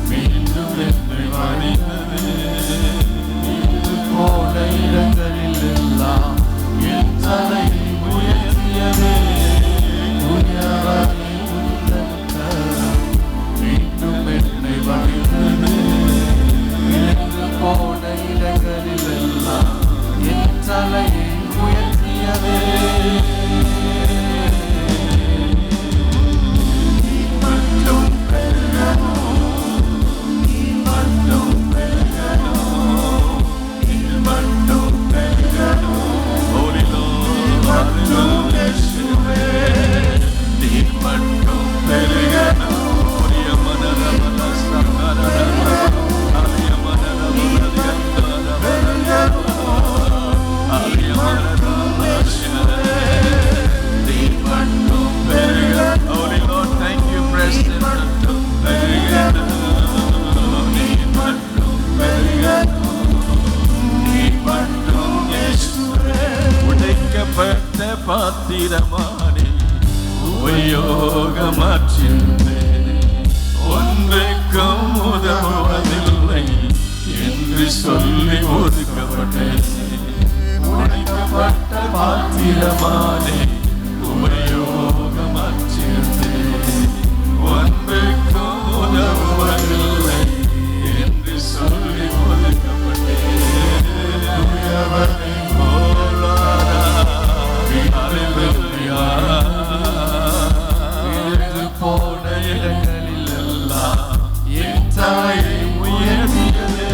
[SPEAKER 3] மீண்டும் என்னை வடித்தது. இது போல இடங்களில் எல்லாம் என் தலையை உயர்த்தியதே. உயர்வதை உந்தன் கரம் மீண்டும் என்னை வடித்தது. இது போல இடங்களில் எல்லாம் என் தலையை உயர்த்தியதே. நீர் மட்டும் பெருகணும், நீர் மட்டும் பெருகணும், நீர் மட்டும் பெருகணும். Holy Lord, மட்டும் இயேசுவே. நீர் மட்டும் பெருகணும். ஒரிய மனரமல சங்கரரம, அரிய மனரமல தியந்தரம, அரிய மனரமல சிவரே. நீர் மட்டும் பெருகணும். Holy Lord, thank you, President. மட்டும் பெருகணும், நீர் மட்டும் பெருகணும், நீர் மட்டும் இயேசுவே. உடைக்கப்பட்ட பாத்திரமானே உபயோகமற்றிருந்தேன். ஒன்றுக்கும் உதவுவதில்லை என்று சொல்லி ஒதுக்கப்பட்டேன். உடைக்கப்பட்ட பாத்திரமானே உபயோகமற்றிருந்தேன். ஒன்றுக்கும் உதவுவதில்லை என்று சொல்லி ஒதுக்கப்பட்டேன். உயர்வதை போலாரா, அல்லேலூயா. இது போன இடங்களில் எல்லாம் என் தாயை உயர்த்தியதே.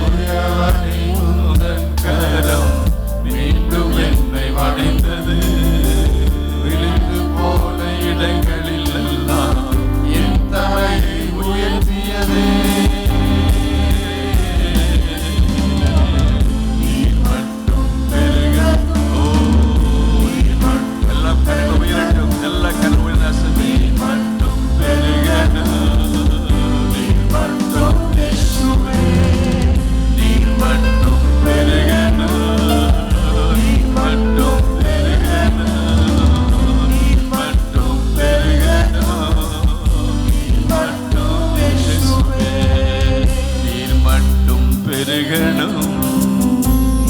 [SPEAKER 3] உயர்வதை உந்தன் கரம் மீண்டும் என்னை வடித்தது. விழுந்து போன இடங்களில் எல்லாம் என் தாயை உயர்த்தியதே. நீர் மட்டும் பெருகணும், நீர் மட்டும் எல்லா கண்கள் உயரட்டும், எல்லா கண்கள் உயர்ந்தாசம். நீர் மட்டும் பெருகணும், நீர் மட்டும் இயேசுவே. நீர் மட்டும் பெருகணும், நீர் மட்டும் பெருகணும், நீர் மட்டும் பெருகணும், நீர் மட்டும் இயேசுவே. நீர் மட்டும் பெருகணும்,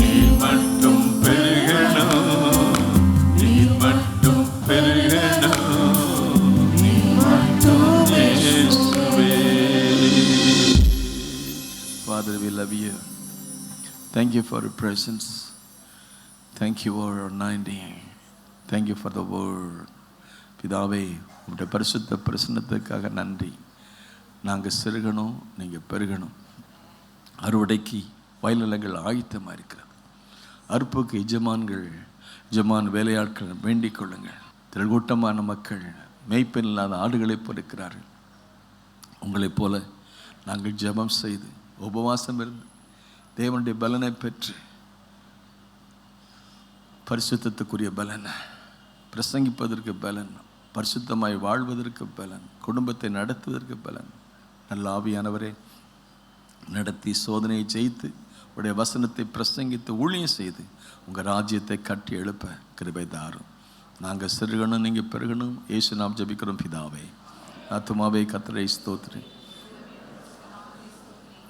[SPEAKER 3] நீர் மட்டும் பெருகணும், நீர் மட்டும் பெருகணும், நீர் மட்டும் இயேசுவே.
[SPEAKER 2] Father, we love you. Thank you for your presence. Thank you for your anointing. Thank you for the word. பிதாவே, உங்களுடைய பரிசுத்த பிரசன்னத்துக்காக நன்றி. நாங்கள் சிறுகணும், நீங்கள் பெருகணும். அறுவடைக்கு வயல்நிலங்கள் ஆயத்தமாக இருக்கிறது. அறுப்புக்கு எஜமான் வேலையாட்கள் வேண்டிக் கொள்ளுங்கள். திரள்கூட்டமான மக்கள் மேய்ப்பன் இல்லாத ஆடுகளைப் போல இருக்கிறார்கள். உங்களைப் போல நாங்கள் ஜெபம் செய்து உபவாசம் இருந்து தேவனுடைய பலனை பெற்று பரிசுத்தத்துக்குரிய பலன், பிரசங்கிப்பதற்கு பலன், பரிசுத்தமாய் வாழ்வதற்கு பலன், குடும்பத்தை நடத்துவதற்கு பலன். நல்ல ஆவியானவரே, நடத்தி சோதனையை ஜெயித்து உடைய வசனத்தை பிரசங்கித்து ஊழியம் செய்து உங்கள் ராஜ்யத்தை கட்டி எழுப்ப கிருபை தாரும். நாங்கள் சிறுகணும், நீங்கள் பெருகணும். இயேசு நாம் ஜெபிக்கிறோம் பிதாவே. ஆத்துமாவே கர்த்தரை ஸ்தோத்திரி.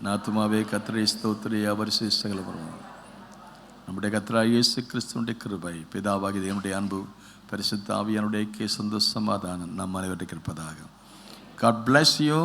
[SPEAKER 2] நாத்துமாவே கர்த்தரை ஸ்தோத்திரி, அவர் சகல வருவோம். நம்முடைய கர்த்தராகிய இயேசு கிறிஸ்துவினுடைய கிருபை, பிதாவாகிய தேவனுடைய அன்பு, பரிசுத்த ஆவியானுடைய ஐக்கிய சந்தோஷ சமாதானம் நம் அனைவருக்கும் இருப்பதாக. God bless you.